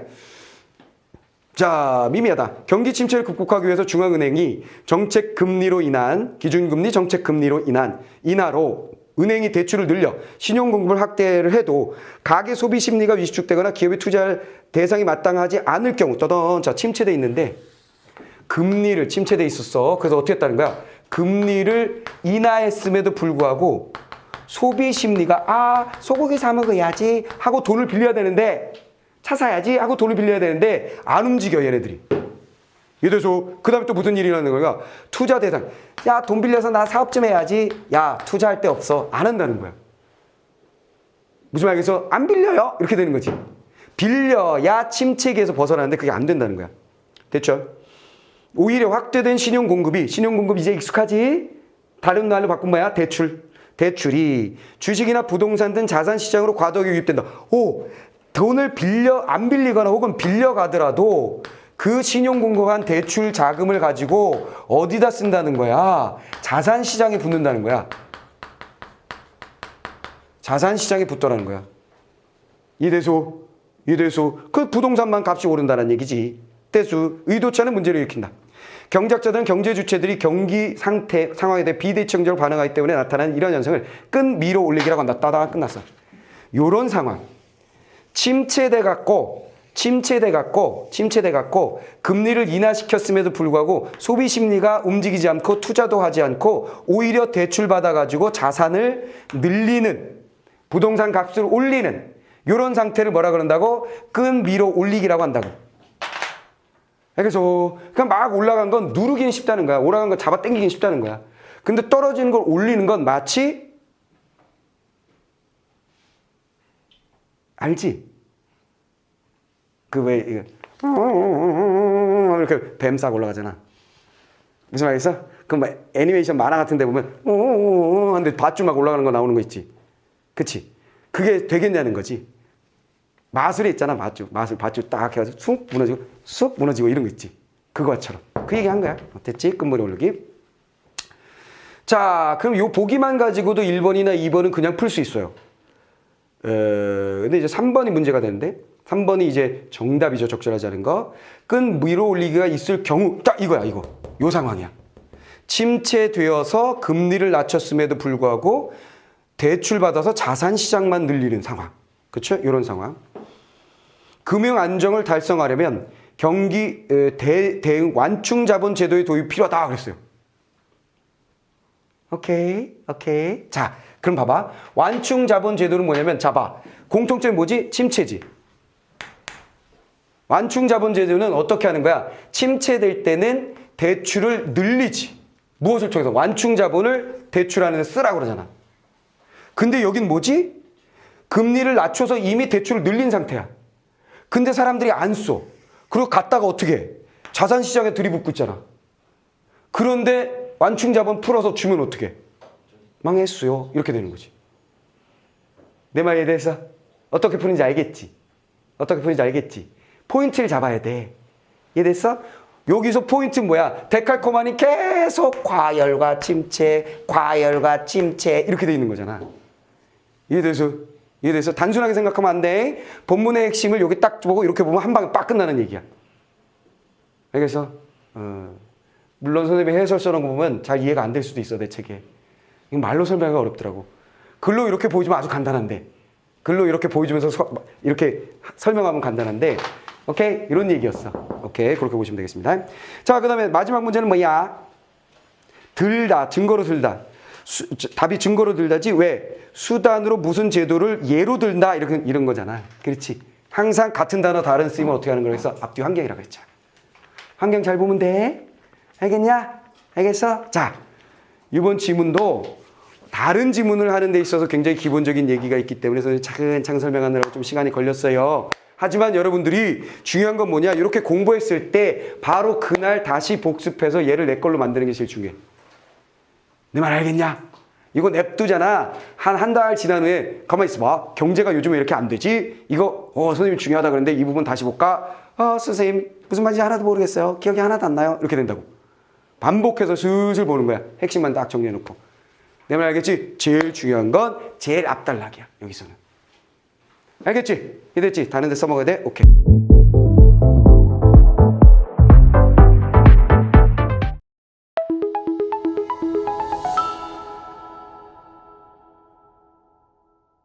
Speaker 1: 자, 미미하다. 경기 침체를 극복하기 위해서 중앙은행이 정책 금리로 인한 기준금리 정책 금리로 인한 인하로 은행이 대출을 늘려 신용 공급을 확대를 해도 가계 소비 심리가 위축되거나 기업이 투자할 대상이 마땅하지 않을 경우 떠던 자 침체돼 있는데 금리를 침체돼 있었어. 그래서 어떻게 했다는 거야? 금리를 인하했음에도 불구하고 소비 심리가 소고기 사 먹어야지 하고 돈을 빌려야 되는데 차 사야지 하고 돈을 빌려야 되는데 안 움직여 얘네들이. 이래서 그 다음에 또 무슨 일이 일어나는 거야? 투자 대상. 야, 돈 빌려서 나 사업 좀 해야지. 야, 투자할 데 없어. 안 한다는 거야. 무슨 말이겠어? 안 빌려요. 이렇게 되는 거지. 빌려야 침체기에서 벗어나는데 그게 안 된다는 거야. 됐죠? 오히려 확대된 신용 공급이 이제 익숙하지? 다른 말로 바꾼 뭐야? 대출이 주식이나 부동산 등 자산 시장으로 과도하게 유입된다. 돈을 안 빌리거나 혹은 빌려가더라도 그 신용 공급한 대출 자금을 가지고 어디다 쓴다는 거야? 자산 시장에 붓는다는 거야. 자산 시장에 붓더라는 거야. 이래서 그 부동산만 값이 오른다는 얘기지. 대수 의도치 않은 문제를 일으킨다. 경제학자들은 경제 주체들이 경기 상황에 대해 비대칭적으로 반응하기 때문에 나타나는 이런 현상을 끈 밀어 올리기라고 한다. 따다가 끝났어. 요런 상황. 침체돼 갖고 금리를 인하시켰음에도 불구하고 소비 심리가 움직이지 않고 투자도 하지 않고 오히려 대출 받아가지고 자산을 늘리는 부동산 값을 올리는 이런 상태를 뭐라 그런다고? 끈 밀어 올리기라고 한다고. 그래서 그냥 막 올라간 건 누르기는 쉽다는 거야. 올라간 건 잡아 당기긴 쉽다는 거야. 근데 떨어지는 걸 올리는 건 마치 알지? 이렇게 뱀 싹 올라가잖아. 무슨 말이겠어? 그럼 애니메이션 만화 같은 데 보면 하는데 밧줄 막 올라가는 거 나오는 거 있지. 그치? 그게 되겠냐는 거지. 마술에 있잖아, 밧줄 딱 해가지고 쑥 무너지고 이런 거 있지. 그거처럼. 그 얘기 한 거야. 됐지? 끝머리 올리기. 자, 그럼 요 보기만 가지고도 1번이나 2번은 그냥 풀 수 있어요. 근데 이제 3번이 문제가 되는데 3번이 이제 정답이죠. 적절하지 않은 거. 끈 위로 올리기가 있을 경우 딱 이거야. 요 상황이야. 침체되어서 금리를 낮췄음에도 불구하고 대출받아서 자산 시장만 늘리는 상황. 그렇죠? 이런 상황. 금융 안정을 달성하려면 경기 대응 완충 자본 제도의 도입이 필요하다 그랬어요. 오케이. 자, 그럼 봐봐. 완충 자본 제도는 뭐냐면 공통점이 뭐지? 침체지. 완충 자본 제도는 어떻게 하는 거야? 침체될 때는 대출을 늘리지. 무엇을 통해서? 완충 자본을 대출하는 데 쓰라고 그러잖아. 근데 여긴 뭐지? 금리를 낮춰서 이미 대출을 늘린 상태야. 근데 사람들이 안 써. 그리고 갔다가 어떻게 해? 자산 시장에 들이붓고 있잖아. 그런데 완충 자본 풀어서 주면 어떻게 해? 망했어요. 이렇게 되는 거지. 내 말에 대해서 어떻게 푸는지 알겠지? 포인트를 잡아야 돼. 이해됐어? 여기서 포인트는 뭐야? 데칼코마니 계속 과열과 침체 이렇게 돼 있는 거잖아. 이해돼서 단순하게 생각하면 안 돼. 본문의 핵심을 여기 딱 보고 이렇게 보면 한 방에 빡 끝나는 얘기야. 그래서 물론 선생님이 해설 써놓은 거 보면 잘 이해가 안 될 수도 있어. 내 책에. 이거 말로 설명하기가 어렵더라고. 글로 이렇게 보여주면 아주 간단한데 글로 이렇게 보여주면서 이렇게 설명하면 간단한데 오케이? 이런 얘기였어. 오케이? 그렇게 보시면 되겠습니다. 자, 그 다음에 마지막 문제는 뭐야? 증거로 들다. 답이 증거로 들다지 왜? 수단으로 무슨 제도를 예로 들다 이런 거잖아. 그렇지. 항상 같은 단어 다른 쓰임은 어떻게 하는 거라 해서 앞뒤 환경이라고 했죠. 환경 잘 보면 돼. 알겠냐? 알겠어? 자, 이번 지문도 다른 지문을 하는 데 있어서 굉장히 기본적인 얘기가 있기 때문에 선생님이 차근차근 설명하느라고 좀 시간이 걸렸어요. 하지만 여러분들이 중요한 건 뭐냐? 이렇게 공부했을 때 바로 그날 다시 복습해서 얘를 내 걸로 만드는 게 제일 중요해. 내 말 알겠냐? 이거 냅두잖아. 한 달 지난 후에 가만히 있어봐. 경제가 요즘에 이렇게 안 되지? 이거 선생님 중요하다 그랬는데 이 부분 다시 볼까? 선생님 무슨 말인지 하나도 모르겠어요. 기억이 하나도 안 나요. 이렇게 된다고. 반복해서 슬슬 보는 거야. 핵심만 딱 정리해놓고. 내 말 알겠지? 제일 중요한 건 제일 앞단락이야. 여기서는. 알겠지? 이해됐지? 다른 데 써먹어야 돼? 오케이.